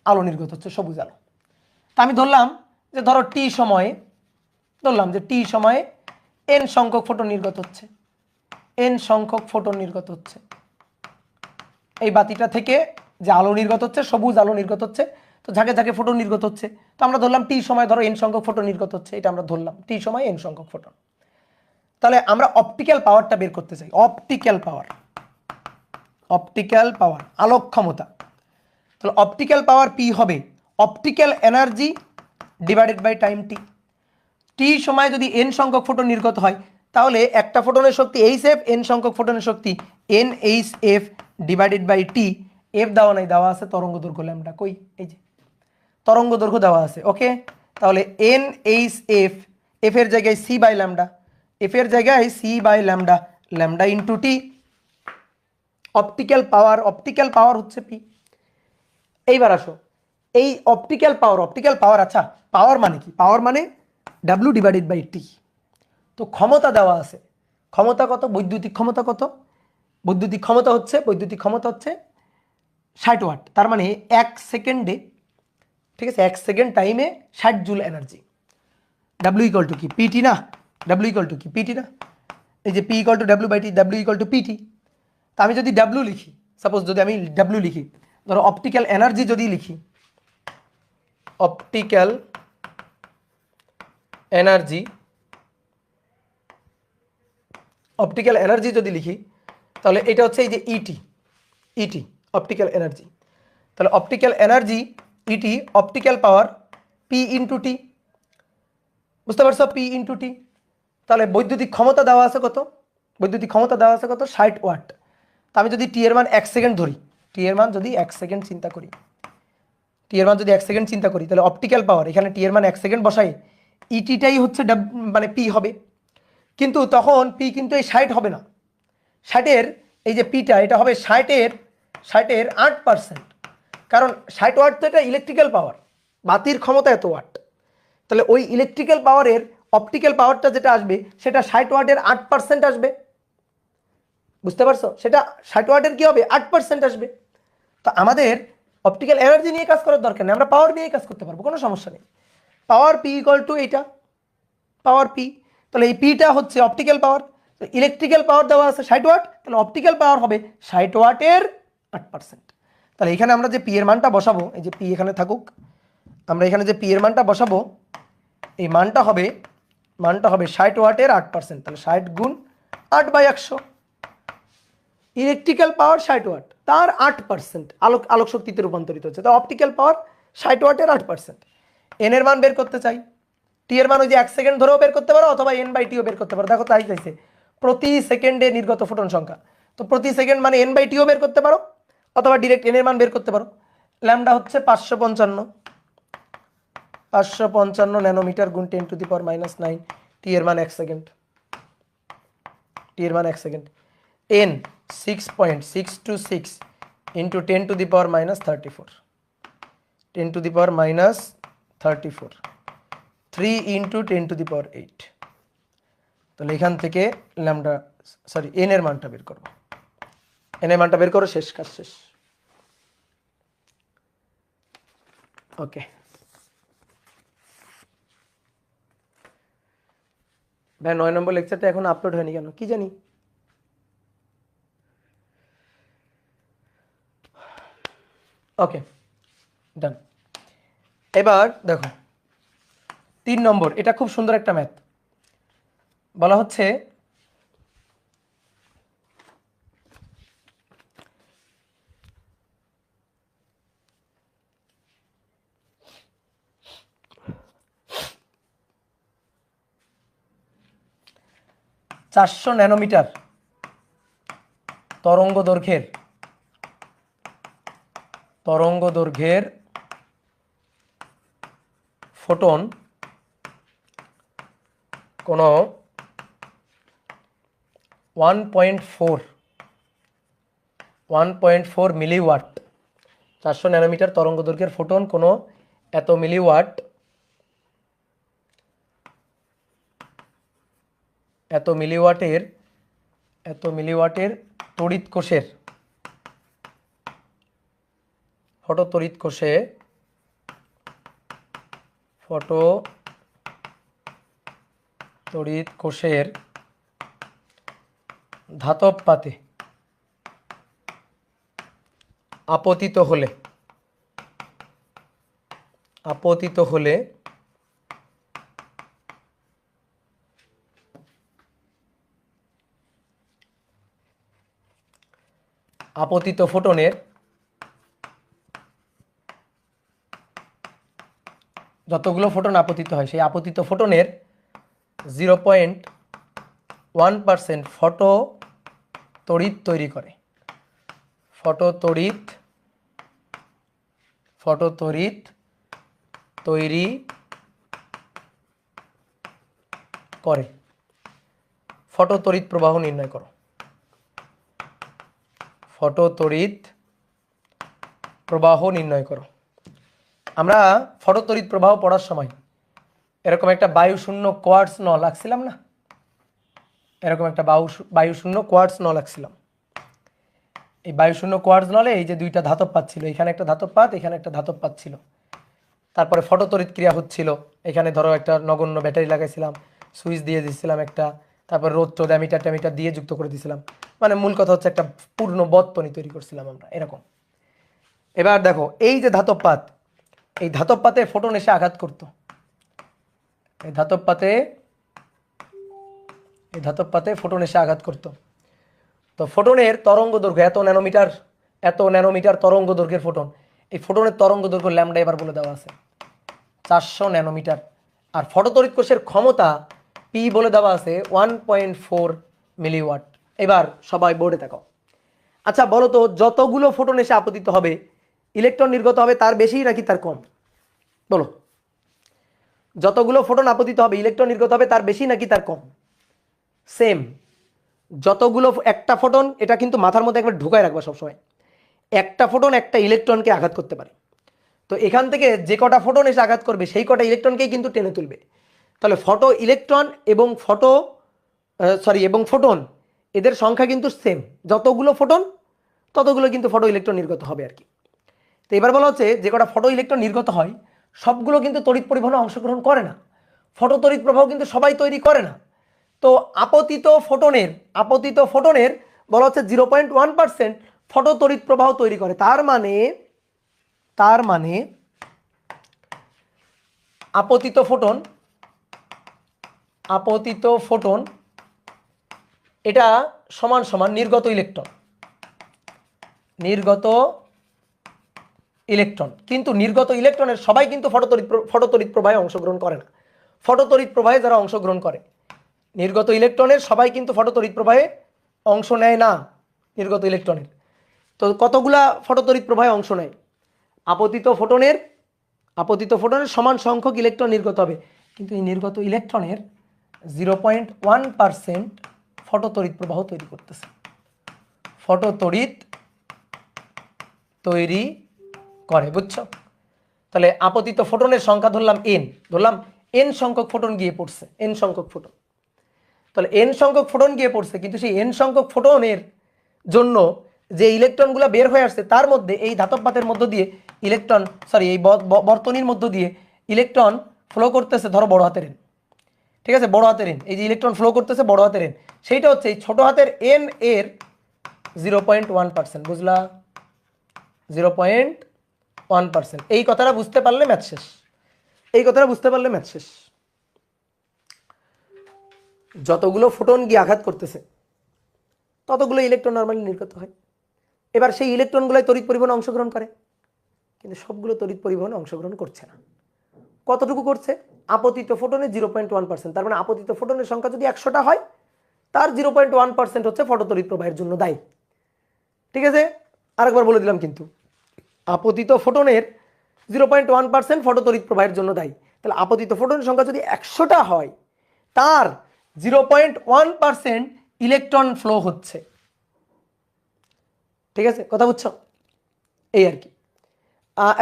আলো নির্গত হচ্ছে, সবুজ আলো। তা আমি ধরলাম যে ধরো টি সময়ে এন সংখ্যক ফোটন নির্গত হচ্ছে, এন সংখ্যক ফোটন নির্গত হচ্ছে। এই বাতিটা থেকে যে আলো নির্গত হচ্ছে, সবুজ আলো নির্গত হচ্ছে, তো ঝাঁকে ঝাঁকে ফোটন নির্গত হচ্ছে। তো আমরা ধরলাম টি সময় ধরো এন সংখ্যক ফোটন নির্গত হচ্ছে, এটা আমরা ধরলাম টি সময় এন সংখ্যক ফোটন। তাহলে আমরা অপটিক্যাল পাওয়ারটা বের করতে চাই। অপটিক্যাল পাওয়ার আলোক ক্ষমতা। তাহলে অপটিক্যাল পাওয়ার পি হবে optical energy divided by time T. T সময় যদি এন সংখ্যক ফোটন নির্গত হয়, তাহলে একটা ফোটনের শক্তি এইচ এফ, এন সংখ্যক ফোটনের শক্তি N H F divided by T. F দেওয়া নাই, দেওয়া আছে তরঙ্গ দৈর্ঘ্য ল্যামডা। কই, এই যে তরঙ্গ দৈর্ঘ্য দেওয়া আছে। ওকে, তাহলে এন এইচ এফ, এফ এর জায়গায় সি বাই ল্যামডা, এফ এর জায়গায় C by lambda, lambda into T. Optical power হচ্ছে পি। এইবার আসো এই অপটিক্যাল পাওয়ার, আচ্ছা পাওয়ার মানে কি? পাওয়ার মানে ডাব্লিউ ডিভাইডেড বাই টি। তো ক্ষমতা দেওয়া আছে, ক্ষমতা কত? বৈদ্যুতিক ক্ষমতা কত? বৈদ্যুতিক ক্ষমতা হচ্ছে 60 ওয়াট। তার মানে 1 সেকেন্ডে, ঠিক আছে, 1 সেকেন্ড টাইমে 60 joule energy. W equal to কি? পিটি না? ডাব্লিউ ইকুয়াল টু কি? পিটি না? এই যে P equal to W by T, W equal to P T. তা আমি যদি ডাব্লিউ লিখি, সাপোজ যদি আমি ডাব্লিউ লিখি, ধরো অপটিক্যাল এনার্জি যদি লিখি, অপটিক্যাল এনার্জি যদি লিখি, তাহলে এটা হচ্ছে এই যে ইটি অপটিক্যাল এনার্জি। তাহলে অপটিক্যাল এনার্জি ইটি, optical power P into T. বুঝতে পারছো? P into T. তাহলে বৈদ্যুতিক ক্ষমতা দেওয়া আছে কত? 60 ওয়াট। তা আমি যদি টি এর মান 1 সেকেন্ড ধরি, টি এর মান যদি 1 সেকেন্ড চিন্তা করি, তাহলে অপটিক্যাল পাওয়ার এখানে টি এর মান 1 সেকেন্ড বসাই, ইটিটাই হচ্ছে মানে পি হবে। কিন্তু তখন পি কিন্তু এই 60 হবে না, 60-এর এই যে পিটা, এটা হবে 60-এর 8%। কারণ 60 ওয়াট তো এটা ইলেকট্রিক্যাল পাওয়ার, বাতির ক্ষমতা এত ওয়াট। তাহলে ওই ইলেকট্রিক্যাল পাওয়ারের অপটিক্যাল পাওয়ারটা যেটা আসবে সেটা 60 ওয়াটের 8% আসবে। বুঝতে পারছো? সেটা 60 ওয়াটের কি হবে? 8% আসবে। তো আমাদের অপটিক্যাল এনার্জি নিয়ে কাজ করার দরকার নেই, আমরা পাওয়ার নিয়ে কাজ করতে পারবো, কোনো সমস্যা নেই। পাওয়ার পি ইকুয়াল টু এইটা, পাওয়ার পি। তাহলে এই পিটা হচ্ছে অপটিক্যাল পাওয়ার। ইলেকট্রিক্যাল পাওয়ার দেওয়া আছে 60 ওয়াট, তাহলে অপটিক্যাল পাওয়ার হবে 60 ওয়াটের 8%। তাহলে এখানে আমরা যে পি এর মানটা বসাবো, এই যে পি এখানে থাকুক, আমরা এখানে যে পি এর মানটা বসাবো, এই মানটা হবে 60 ওয়াটের 8%। তাহলে 60 গুণ 8/100। ইলেকট্রিক্যাল পাওয়ার 60 ওয়াট, তার 8% আলোক শক্তিতে রূপান্তরিত হচ্ছে। তো অপটিক্যাল পাওয়ার 60 ওয়াটের 8%। এন এর মান বের করতে চাই, টি এর মান ওই যে 1 সেকেন্ড ধরেও বের করতে পারো, অথবা এন বাই টিও বের করতে পারো। দেখো তাই চাইছে প্রতি সেকেন্ডে নির্গত ফোটন সংখ্যা, তো প্রতি সেকেন্ড মানে এন বাই টিও বের করতে পারো, অথবা ডিরেক্ট এন এর মান বের করতে পারো। ল্যামডা হচ্ছে 555 ন্যানোমিটার গুণ 10⁻⁹ টি এর মান 1 সেকেন্ড, এন 6.626 ইন্টু 10⁻⁻34, 3 ইন্টু 10⁸। তাহলে এখান থেকে এন এর মানটা বের করবো, শেষ কাজ শেষ। ওকে, ভাই 9 নম্বর লেকচারটা এখন আপলোড হয়নি কেন কি জানি। ওকে, ডান। এবার দেখো 3 নম্বর, এটা খুব সুন্দর একটা ম্যাথ। বলা হচ্ছে 400 ন্যানোমিটার তরঙ্গ দৈর্ঘ্যের ফোটন কোনো 1.4 মিলিওয়াট, 400 ন্যানোমিটার তরঙ্গ দৈর্ঘ্যের ফোটন কোনো এত মিলিওয়াটের তড়িৎ কোষে তড়িৎ কোষের ধাতব পাতে আপতিত হলে আপতিত ফোটনের যতগুলো ফোটন আপতিত হয় সেই আপতিত ফোটনের 0.1% ফটো তড়িৎ তৈরি করে। ফটো তড়িৎ তৈরি করে। ফটো তড়িৎ প্রবাহ নির্ণয় করো। ফটো তড়িৎ প্রবাহ নির্ণয় করো। আমরা ফটো তড়িৎ প্রবাহ পড়ার সময় এরকম একটা বায়ুশূন্য কোয়ার্টজ নল আঁকছিলাম না? এরকম একটা বায়ুশূন্য কোয়ার্টজ নল আঁকছিলাম। এই বায়ুশূন্য কোয়ার্টজ নলে এই যে দুইটা ধাতব পাত ছিল, এখানে একটা ধাতব পাত, এখানে একটা ধাতব পাত ছিল। তারপরে ফটো তড়িৎ ক্রিয়া হচ্ছিল, এখানে ধরো একটা নগণ্য ব্যাটারি লাগাইছিলাম, সুইচ দিয়ে দিয়েছিলাম একটা, তারপর রোদ টোদ অ্যামিটার ট্যামিটার দিয়ে যুক্ত করে দিয়েছিলাম। মানে মূল কথা হচ্ছে একটা পূর্ণ বর্তনী তৈরি করছিলাম আমরা এরকম। এবার দেখো এই যে ধাতব পাত, এই ধাতব পাতে ফোটন এসে আঘাত করত। এই ধাতব পাতে ফোটন এসে আঘাত করত। তো ফোটনের তরঙ্গ দৈর্ঘ্য এত ন্যানোমিটার তরঙ্গ দৈর্ঘ্যের ফোটন। এই ফোটনের তরঙ্গ দৈর্ঘ্য ল্যামডা এবার বলে দেওয়া আছে 400 ন্যানোমিটার। আর ফটোতড়িৎ কোষের ক্ষমতা পি বলে দেওয়া আছে 1.4 মিলিওয়াট। এবার সবাই বোর্ডে তাকাও। আচ্ছা বলো তো, যতগুলো ফোটন এসে আপতিত হবে ইলেকট্রন নির্গত হবে তার বেশি নাকি তার কম? বলো, যতগুলো ফোটন আপতিত হবে ইলেকট্রন নির্গত হবে তার বেশি নাকি তার কম? সেম। যতগুলো একটা ফোটন, এটা কিন্তু মাথার মধ্যে একবার ঢুকায় রাখবা সবসময়, একটা ফোটন একটা ইলেকট্রনকে আঘাত করতে পারে। তো এখান থেকে যে কটা ফোটন এসে আঘাত করবে সেই কটা ইলেকট্রনকেই কিন্তু টেনে তুলবে। তাহলে ইলেকট্রন এবং ফোটন এদের সংখ্যা কিন্তু সেম। যতগুলো ফোটন ততগুলো কিন্তু ফটো ইলেকট্রন নির্গত হবে আর কি। তো এবার বলা হচ্ছে যে কটা ফটো ইলেকট্রন নির্গত হয় সবগুলো কিন্তু তড়িৎ পরিবহনে অংশগ্রহণ করে না। ফটো তড়িৎ প্রবাহ কিন্তু সবাই তৈরি করে না। তো আপতিত ফোটনের বলা হচ্ছে 0.1% ফটো তড়িৎ প্রবাহ তৈরি করে। তার মানে আপতিত ফোটন এটা সমান সমান নির্গত ইলেকট্রন। কিন্তু নির্গত ইলেকট্রনের সবাই কিন্তু ফটো তড়িৎ প্রবাহে অংশগ্রহণ করে না। ফটো তড়িৎ প্রবাহে যারা অংশগ্রহণ করে, নির্গত ইলেকট্রনের সবাই কিন্তু ফটো তড়িৎ প্রবাহে অংশ নেয় না। নির্গত ইলেকট্রনের তো কতগুলা ফটো তড়িৎ প্রবাহে অংশ নেয়? আপতিত ফোটনের সমান সংখ্যক ইলেকট্রন নির্গত হবে, কিন্তু এই নির্গত ইলেকট্রনের 0.1% ফটো তড়িৎ প্রবাহ তৈরি করতেছে। ফটো তড়িৎ তৈরি করে, বুঝছো? তাহলে আপতিত ফোটনের সংখ্যা ধরলাম এন সংখ্যক ফোটন গিয়ে পড়ছে, এন সংখ্যক ফোটন। তাহলে এন সংখ্যক ফোটন গিয়ে পড়ছে, কিন্তু সেই এন সংখ্যক ফোটনের জন্য যে ইলেকট্রনগুলো বের হয়ে আসছে তার মধ্যে এই ধাতব পাতের মধ্য দিয়ে এই বর্তনীর মধ্য দিয়ে ইলেকট্রন ফ্লো করতেছে, ধরো বড় হাতের এন, ঠিক আছে, বড় হাতের এন, এই যে ইলেকট্রন ফ্লো করতেছে বড় হাতের এন, সেইটা হচ্ছে এই ছোট হাতের এন এর 0.1%। বুঝলা? 0.1%। এই কথাটা বুঝতে পারলে ম্যাথ শেষ। যতগুলো ফোটন গিয়ে আঘাত করতেছে ততগুলো ইলেকট্রন নর্মালি নির্গত হয়। এবার সেই ইলেকট্রনগুলোই তড়িৎ পরিবহনে অংশগ্রহণ করে, কিন্তু সবগুলো তড়িৎ পরিবহনে অংশগ্রহণ করছে না। কতটুকু করছে? আপতিত ফোটনের 0.1%। তার মানে আপতিত ফোটনের সংখ্যা যদি 100টা হয় তার 0.1% হচ্ছে ফটোতড়িৎ প্রবাহের জন্য দায়ী। ঠিক আছে, আরেকবার বলে দিলাম কিন্তু আপতিত ফোটনের 0.1% ফটোতড়িৎ প্রবাহের জন্য দায়ী। তাহলে আপতিত ফোটনের সংখ্যা যদি 100টা হয়, তার 0.1% ইলেকট্রন ফ্লো হচ্ছে। ঠিক আছে, কথা বুঝছো? এই আর কি।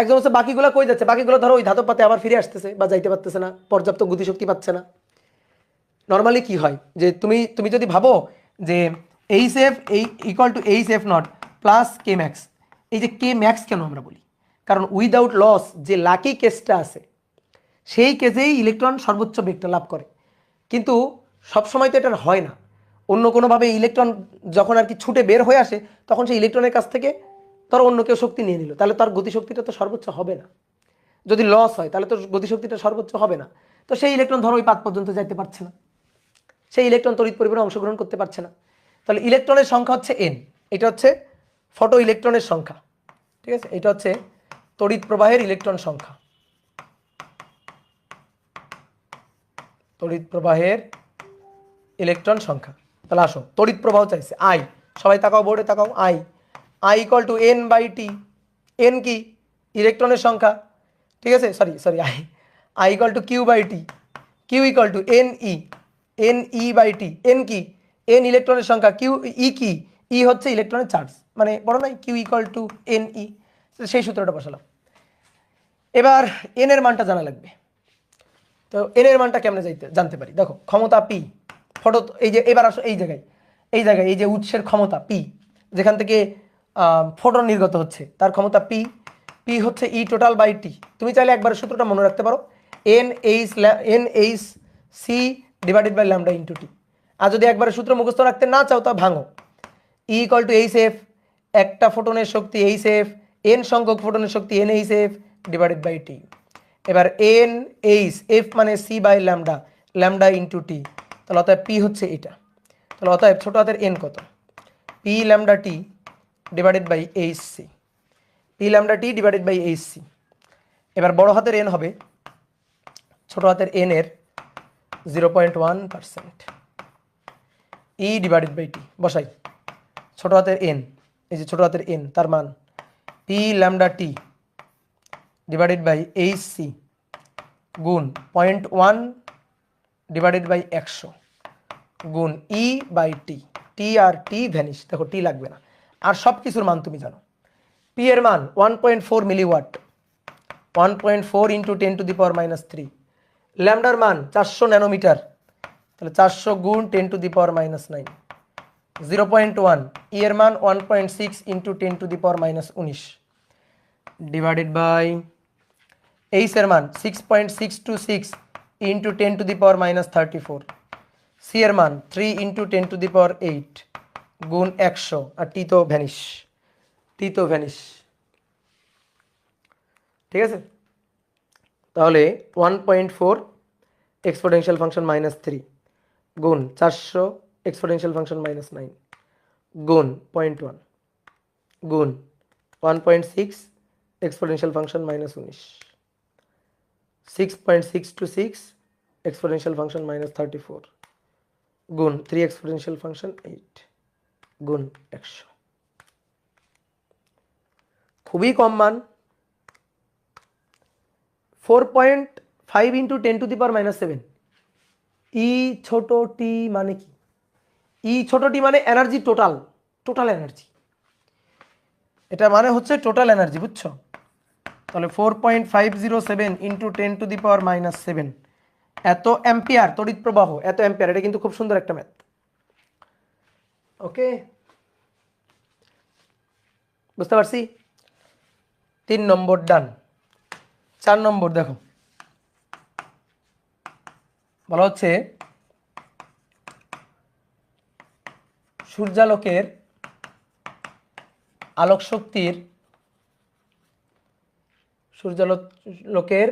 একজন হচ্ছে বাকিগুলো কই যাচ্ছে, বাকিগুলো ধরো ওই ধাতব পাতে আবার ফিরে আসতেছে বা যাইতে পারতেছে না, পর্যাপ্ত গতিশক্তি পাচ্ছে না। নর্মালি কি হয় যে তুমি যদি ভাবো যে H F equal to H F not plus K max, এই যে কে ম্যাক্স কেন আমরা বলি, কারণ উইদাউট লস যে লাকি কেসটা আছে সেই কেসেই ইলেকট্রন সর্বোচ্চ বেগটা লাভ করে। কিন্তু সবসময় তো এটা হয় না, অন্য কোনোভাবে ইলেকট্রন যখন আর কি ছুটে বের হয়ে আসে তখন সেই ইলেকট্রনের কাছ থেকে ধরো অন্য কেউ শক্তি নিয়ে নিল, তাহলে তার গতিশক্তিটা তো সর্বোচ্চ হবে না। যদি লস হয় তাহলে তো গতিশক্তিটা সর্বোচ্চ হবে না। তো সেই ইলেকট্রন ধরো ওই পাত পর্যন্ত যাইতে পারছে না, সেই ইলেকট্রন তড়িৎ পরিবারে অংশগ্রহণ করতে পারছে না। তাহলে ইলেকট্রনের সংখ্যা হচ্ছে এন, এটা হচ্ছে ফটো ইলেকট্রনের সংখ্যা। ঠিক আছে, এটা হচ্ছে তড়িৎ প্রবাহের ইলেকট্রন সংখ্যা, তড়িৎ প্রবাহের ইলেকট্রন সংখ্যা। তাহলে আসো তড়িৎ প্রবাহ চাইছে আই, সবাই তাকাও, বোর্ডে তাকাও। I equal to N by T. N কি? ইলেকট্রনের সংখ্যা। ঠিক আছে, sorry I equal to Q by T. Q equal to N E by T. N কি? এন ইলেকট্রনের সংখ্যা। কিউ ই কি? ই হচ্ছে ইলেকট্রনের চার্জ, মানে বড় নাই, Q equal to N E. সেই সূত্রটা বসালাম। এবার এন এর মানটা জানা লাগবে। তো এন এর মানটা কেমনে জানতে পারি? দেখো ক্ষমতা পি, ফটো এই যে এবার আসো এই জায়গায় এই যে উৎসের ক্ষমতা পি, যেখান থেকে ফোটন নির্গত হচ্ছে তার ক্ষমতা পি। পি হচ্ছে ই টোটাল বাই টি। তুমি চাইলে একবার সূত্রটা মনে রাখতে পারো, N H C divided by lambda into T. আর যদি একবারে সূত্র মুখস্থ রাখতে না চাও তা ভাঙো। E equal to H F, একটা ফোটনের শক্তি এইচ এফ, এন সংখ্যক ফোটনের শক্তি N H F divided by T. এবার এন এইচ এফ মানে C by lambda, lambda into T. তাহলে অতএব পি হচ্ছে এটা। তাহলে অতএব ছোট হাতের এন কত? P lambda T divided by H C. P lambda T divided by H C. এবার বড় হাতের এন হবে ছোট হাতের এন এর 0.1%। ই ডিভাইডেড বাই টি বসাই। ছোট হাতের এন, এই যে ছোট হাতের এন, তার মান P lambda T divided by H C গুণ 0.1 ডিভাইডেড বাই 100 গুণ ই by T. T R T vanish, দেখো টি লাগবে না, আর সব কিছুর মান তুমি জানো। পি এর মান 1.4 মিলিওয়াট, 1.4 ইন্টু 10⁻³ ল্যামডার মান 400 ন্যানোমিটার, তাহলে 400 গুণ 10⁻⁹ 0.1। ই এর মান 1.6 ইন্টু 10⁻⁻19 ডিভাইডেড বাই এইচ এর মান 6.626 ইন্টু 10⁻34। সি এর মান 3 ইন্টু 10⁸ গুণ 100, আর টি তো ভ্যানিশ, টি তো ভ্যানিশ। ঠিক আছে, তাহলে 1.4 এক্সপোনেনশিয়াল ফাংশন -3 গুণ 400 এক্সপোনেনশিয়াল ফাংশন -9 গুণ 0.1 গুণ 1.6 এক্সপোনেনশিয়াল ফাংশন -19, 6.626 এক্সপোনেনশিয়াল ফাংশন -34 গুণ 3 এক্সপোনেনশিয়াল ফাংশন 8 গুণ 100। খুবই কম মান। 4.5 ইন্টু 10⁻⁻7। ই ছোট টি মানে কি? ই ছোট টি মানে এনার্জি, টোটাল এনার্জি, এটা মানে হচ্ছে টোটাল এনার্জি, বুঝছো? তাহলে 4.507 ইন্টু 10⁻⁻7 এত অ্যাম্পিয়ার তড়িৎ প্রবাহ, এত অ্যাম্পিয়ার। এটা কিন্তু খুব সুন্দর একটা ম্যাথ। ওকে, বুঝতে পারছি? 3 নম্বর ডান। 4 নম্বর দেখো, বলা হচ্ছে সূর্যালোকের আলোক শক্তির, সূর্যালোকের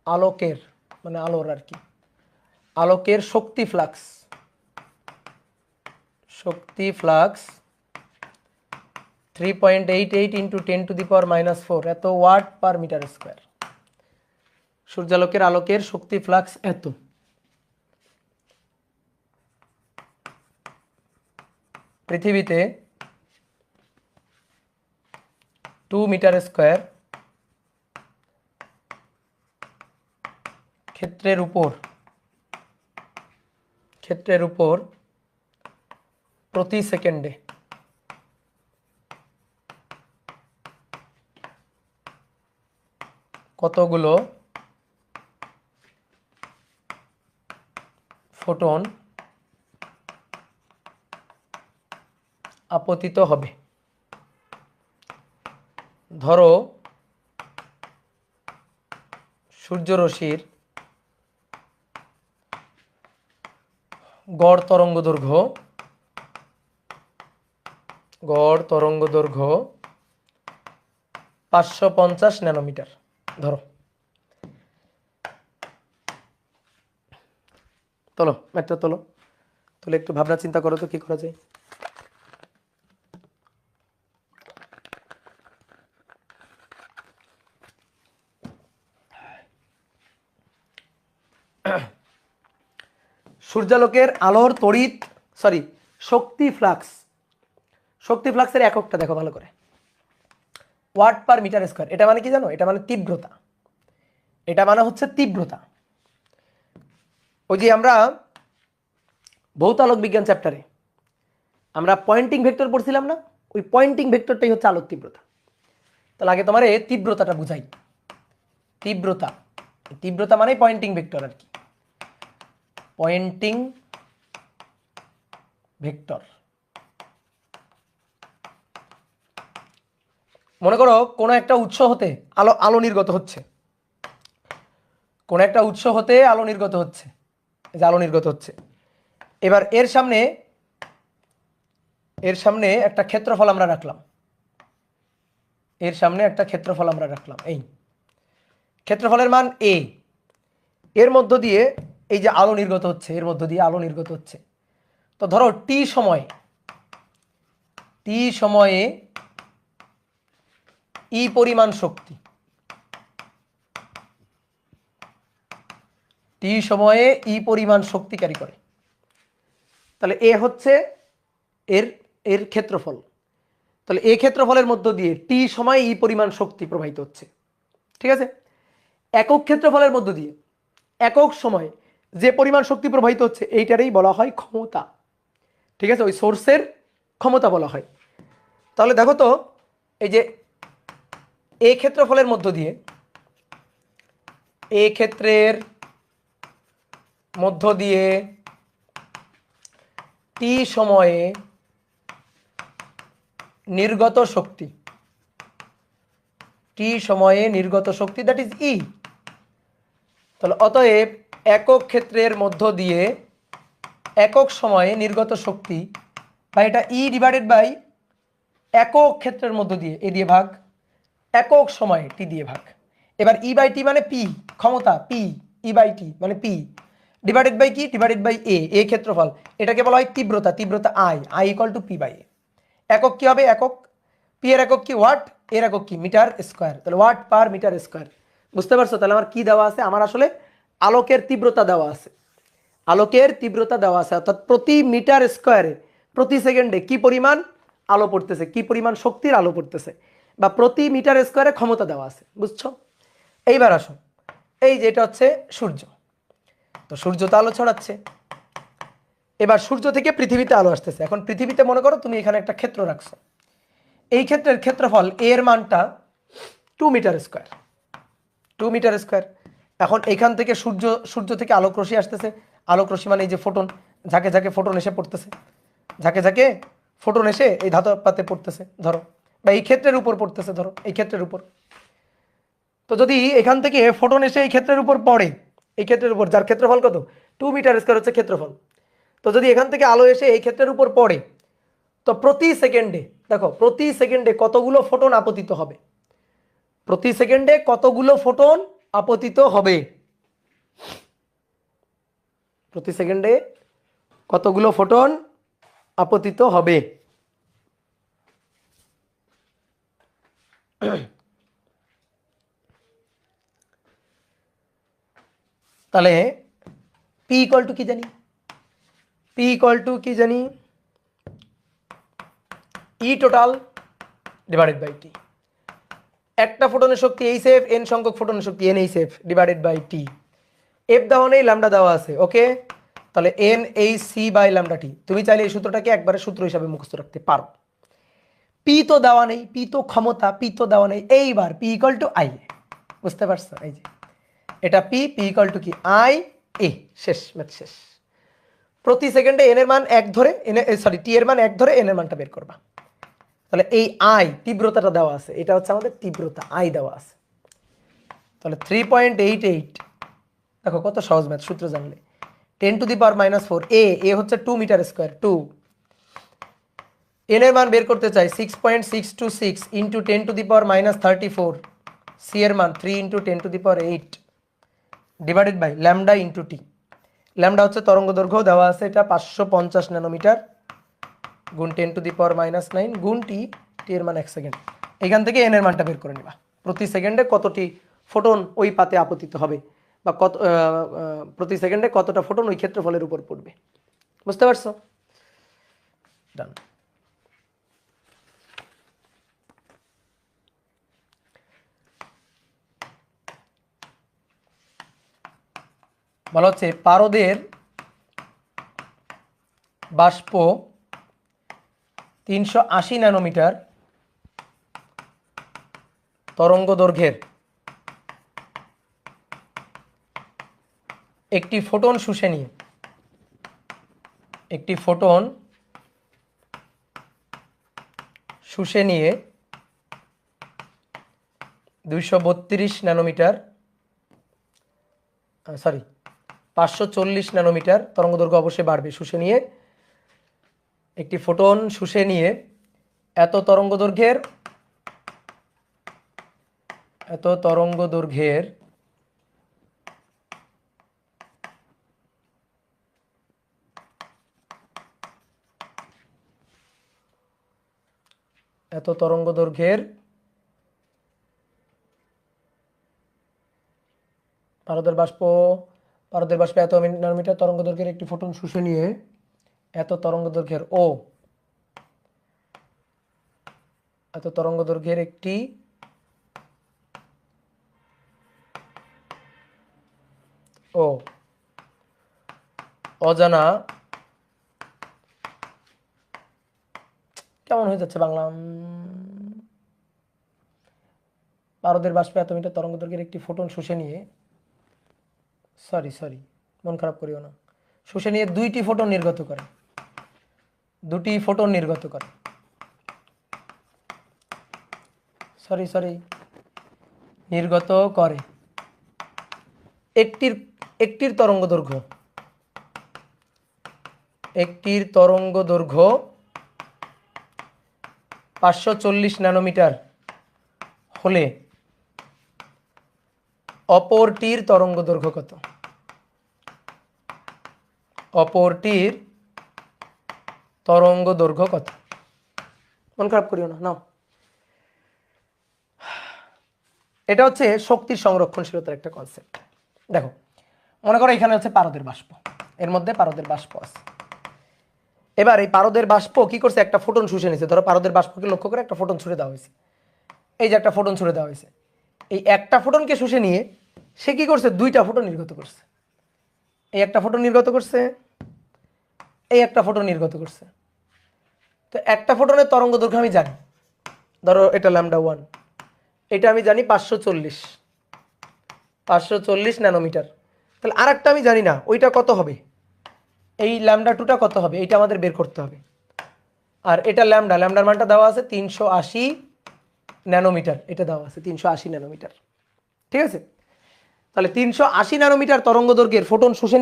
আলোকের মানে আলোর আর কি, আলোকের শক্তি ফ্লাক্স 3.88 ইন্টু 10⁻⁻4 এত ওয়াট পার মিটার স্কোয়ার। সূর্যালোকের আলোকের শক্তি ফ্লাক্স এত। পৃথিবীতে 2 মিটার স্কয়ার ক্ষেত্রের উপর প্রতি সেকেন্ডে কতগুলো ফোটন আপতিত হবে। ধরো সূর্যরশ্মির গড় তরঙ্গ দৈর্ঘ্য 550 ন্যানোমিটার ধরো। তোলো ম্যাথটা তোলো, তুলে একটু ভাবনা চিন্তা করো তো কি করা যায়। সূর্যালোকের আলোর শক্তি ফ্লাক্সের এককটা দেখো ভালো করে, ওয়াট পার মিটার স্কয়ার। এটা মানে কি জানো? এটা মানে তীব্রতা। এটা মানে হচ্ছে তীব্রতা। ওই যে আমরা ভৌতালোক বিজ্ঞান চ্যাপ্টারে আমরা পয়েন্টিং ভেক্টর পড়ছিলাম না, ওই পয়েন্টিং ভেক্টরটাই হচ্ছে আলোক তীব্রতা। তাহলে আগে তোমার এই তীব্রতাটা বুঝাই। তীব্রতা মানে পয়েন্টিং ভেক্টর আর কি, পয়েন্টিং ভেক্টর। মনে করো কোনো একটা উৎস হতে আলো নির্গত হচ্ছে, আলো নির্গত হচ্ছে। এবার এর সামনে একটা ক্ষেত্রফল আমরা রাখলাম, এই ক্ষেত্রফলের মান a। এর মধ্য দিয়ে এই যে আলো নির্গত হচ্ছে, তো ধরো টি সময়ে ই পরিমাণ শক্তি, শক্তিকারী করে। তাহলে এ হচ্ছে এর ক্ষেত্রফল। তাহলে এই ক্ষেত্রফলের মধ্য দিয়ে টি সময়ে ই পরিমাণ শক্তি প্রবাহিত হচ্ছে, ঠিক আছে। একক ক্ষেত্রফলের মধ্য দিয়ে একক সময়ে যে পরিমাণ শক্তি প্রবাহিত হচ্ছে এইটারই বলা হয় ক্ষমতা, ঠিক আছে, ওই সোর্সের ক্ষমতা বলা হয়। তাহলে দেখো তো এই যে এই ক্ষেত্রফলের মধ্য দিয়ে টি সময়ে নির্গত শক্তি দ্যাট ইজ ই। তাহলে অতএব একক ক্ষেত্রের মধ্য দিয়ে একক সময়ে নির্গত শক্তি, বা এটা ই ডিভাইডেড বাই একক ক্ষেত্রের মধ্য দিয়ে এ দিয়ে ভাগ, একক সময়ে টি দিয়ে ভাগ। এবার ই বাই টি মানে পি, ক্ষমতা পি, ই বাই টি মানে পি ডিভাইডেড বাই কি, ডিভাইডেড বাই এ ক্ষেত্রফল। এটাকে বলা হয় তীব্রতা I equal to P by A. একক কি হবে? একক পি এর একক কি ওয়াট, এর একক কি মিটার স্কয়ার। তাহলে ওয়াট পার মিটার স্কয়ার। বুঝতে পারছো? তাহলে আমার কি দেওয়া আছে? আমার আসলে আলোকের তীব্রতা দেওয়া আছে, অর্থাৎ প্রতি মিটার স্কয়ারে প্রতি সেকেন্ডে কি পরিমাণ আলো পড়তেছে, কি পরিমাণ শক্তির আলো পড়তেছে, বা প্রতি মিটার স্কয়ারে ক্ষমতা দেওয়া আছে। বুঝছো? এইবার আসো, এই যেটা হচ্ছে সূর্য, তো সূর্য তো আলো ছড়াচ্ছে। এবার সূর্য থেকে পৃথিবীতে আলো আসতেছে। এখন পৃথিবীতে মনে করো তুমি এখানে একটা ক্ষেত্র রাখছো, এই ক্ষেত্রের ক্ষেত্রফল এর মানটা 2 মিটার স্কয়ার। এখন এখান থেকে সূর্য থেকে আলোক রশ্মি আসতেছে। আলোক রশ্মি মানে এই যে ফোটন, ঝাঁকে ঝাঁকে ফোটন এসে পড়তেছে, এই ধাতব পাতে পড়তেছে ধরো, বা এই ক্ষেত্রের উপর পড়তেছে ধরো, এই ক্ষেত্রের উপর। তো যদি এখান থেকে ফোটন এসে এই ক্ষেত্রের উপর পড়ে, যার ক্ষেত্রফল কত? 2 মিটার স্কয়ার হচ্ছে ক্ষেত্রফল। তো যদি এখান থেকে আলো এসে এই ক্ষেত্রের উপর পড়ে, তো প্রতি সেকেন্ডে দেখো, প্রতি সেকেন্ডে কতগুলো ফোটন আপতিত হবে, প্রতি সেকেন্ডে কতগুলো ফোটন আপতিত হবে, প্রতি সেকেন্ডে কতগুলো ফোটন আপতিত হবে। তাহলে পি ইকুয়াল টু কি জানি? E total divided by T. একটা ফোটনের শক্তি এইচ এফ, এন সংখ্যক ফোটনের শক্তি N H F divided by T. F দেওয়া নেই, ল্যামডা দেওয়া আছে, ওকে। তাহলে N H C by lambda T. তুমি চাইলে এই সূত্রটাকে একবারে সূত্র হিসাবে মুখস্থ রাখতে পারো। পি তো দেওয়া নেই, পি তো ক্ষমতা, পি তো দেওয়া নেই। এইবার পি ইকুয়াল টু আই, বুঝতে পারছো? এই যে এটা পি, পি ইকুয়াল টু কি আই এ। শেষ, ম্যাথ শেষ। প্রতি সেকেন্ডে এন এর মান এক ধরে, টি এর মান এক ধরে এন এর মানটা বের করবা। তাহলে এই আই তীব্রতাটা দেওয়া আছে, এটা হচ্ছে আমাদের তীব্রতা, আই দেওয়া আছে। তাহলে 3.88, দেখো কত সহজ ম্যাথ, সূত্র জানলে। 10⁻⁻4 এ হচ্ছে 2 মিটার স্কোয়ার, 2। এন এর মান বের করতে চাই 6.626 ইন্টু 10⁻34, সি এর মান 3 into 10⁸ divided by lambda into T. Lambda হচ্ছে তরঙ্গ দৈর্ঘ্য দেওয়া আছে, এটা 550 ন্যানোমিটার গুণ 10⁻⁹ গুণ টি, টি এর মান 1 সেকেন্ড। এখান থেকে এন এর মানটা বের করে নিবা, প্রতি সেকেন্ডে কতটি ফোটন ওই পাতে আপতিত হবে, বা কত প্রতি সেকেন্ডে কতটা ফোটন ওই ক্ষেত্রফলের উপর পড়বে। বুঝতে পারছো? ডান। বলা হচ্ছে পারদের বাষ্প 380 ন্যানোমিটার তরঙ্গ দৈর্ঘ্যের একটি ফোটন শুষে নিয়ে, একটি ফোটন শুষে নিয়ে 232 ন্যানোমিটার, সরি 540 ন্যানোমিটার তরঙ্গ দৈর্ঘ্য অবশ্যই বাড়বে। শুষে নিয়ে, একটি ফোটন শুষে নিয়ে এত তরঙ্গ দৈর্ঘ্যের পারদের বাষ্প এত ন্যানোমিটার তরঙ্গ দৈর্ঘ্যের একটি ফোটন শুষে নিয়ে এত তরঙ্গ দৈর্ঘ্যের একটি অজানা, কেমন হয়ে যাচ্ছে বাংলা, পারদের বাষ্প এত মিটার তরঙ্গ দৈর্ঘ্যের একটি ফোটন শুষে নিয়ে, সরি মন খারাপ করিও না, শুষে নিয়ে দুটি ফোটন নির্গত করে, নির্গত করে একটির তরঙ্গ দৈর্ঘ্য 540 ন্যানোমিটার হলে অপরটির তরঙ্গ দৈর্ঘ্য কত? মন খারাপ করিও না, নাও। এটা হচ্ছে শক্তির সংরক্ষণশীলতার একটা কনসেপ্ট। দেখো, মনে করো এখানে হচ্ছে পারদের বাষ্প, এর মধ্যে পারদের বাষ্প আছে। এবার এই পারদের বাষ্প কি করছে, একটা ফোটন শুষে নিয়েছে। ধরো পারদের বাষ্পকে লক্ষ্য করে একটা ফোটন ছুড়ে দেওয়া হয়েছে, এই যে একটা ফোটন ছুড়ে দেওয়া হয়েছে। এই একটা ফোটনকে শুষে নিয়ে সে কি করছে, দুইটা ফোটন নির্গত করছে। এই একটা ফোটন নির্গত করছে, এই একটা ফোটন নির্গত করছে। তো একটা ফোটনের তরঙ্গ দৈর্ঘ্য আমি জানি, ধরো এটা λ1, এটা আমি জানি 540 ন্যানোমিটার। তাহলে আর একটা আমি জানি না, ওইটা কত হবে, এই λ2টা কত হবে, এইটা আমাদের বের করতে হবে। আর এটা ল্যামডার মানটা দেওয়া আছে 380 ন্যানোমিটার, এটা দেওয়া আছে 380 ন্যানোমিটার, ঠিক আছে। তাহলে 380 ন্যানোমিটার তরঙ্গ দৈর্ঘ্যের ফোটন শুষে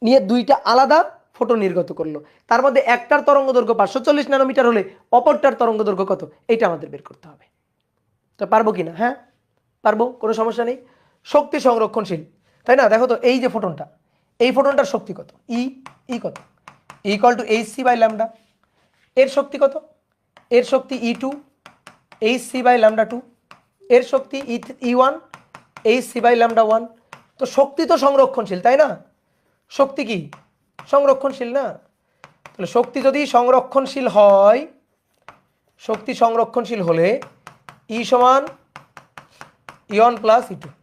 নিয়ে দুইটা আলাদা ফোটন নির্গত করলো। তার মধ্যে একটার তরঙ্গ দৈর্ঘ্য 540 ন্যানোমিটার হলে অপরটার তরঙ্গ দৈর্ঘ্য কত, এইটা আমাদের বের করতে হবে। তো পারবো কিনা? হ্যাঁ পারবো, কোনো সমস্যা নেই। শক্তি সংরক্ষণশীল, তাই না? দেখো তো এই যে ফোটনটা, এই ফোটনটার শক্তি কত, ই কত, equal to H C by lambda. এর শক্তি কত, এর শক্তি E2 এইচসি বাই λ2, এর শক্তি E1 এইচসি বাই λ1। তো শক্তি তো সংরক্ষণশীল, তাই না? শক্তি কি সংরক্ষণশীল না? তাহলে শক্তি যদি সংরক্ষণশীল হয় শক্তি সংরক্ষণশীল হলে ই সমান E1 প্লাস E2।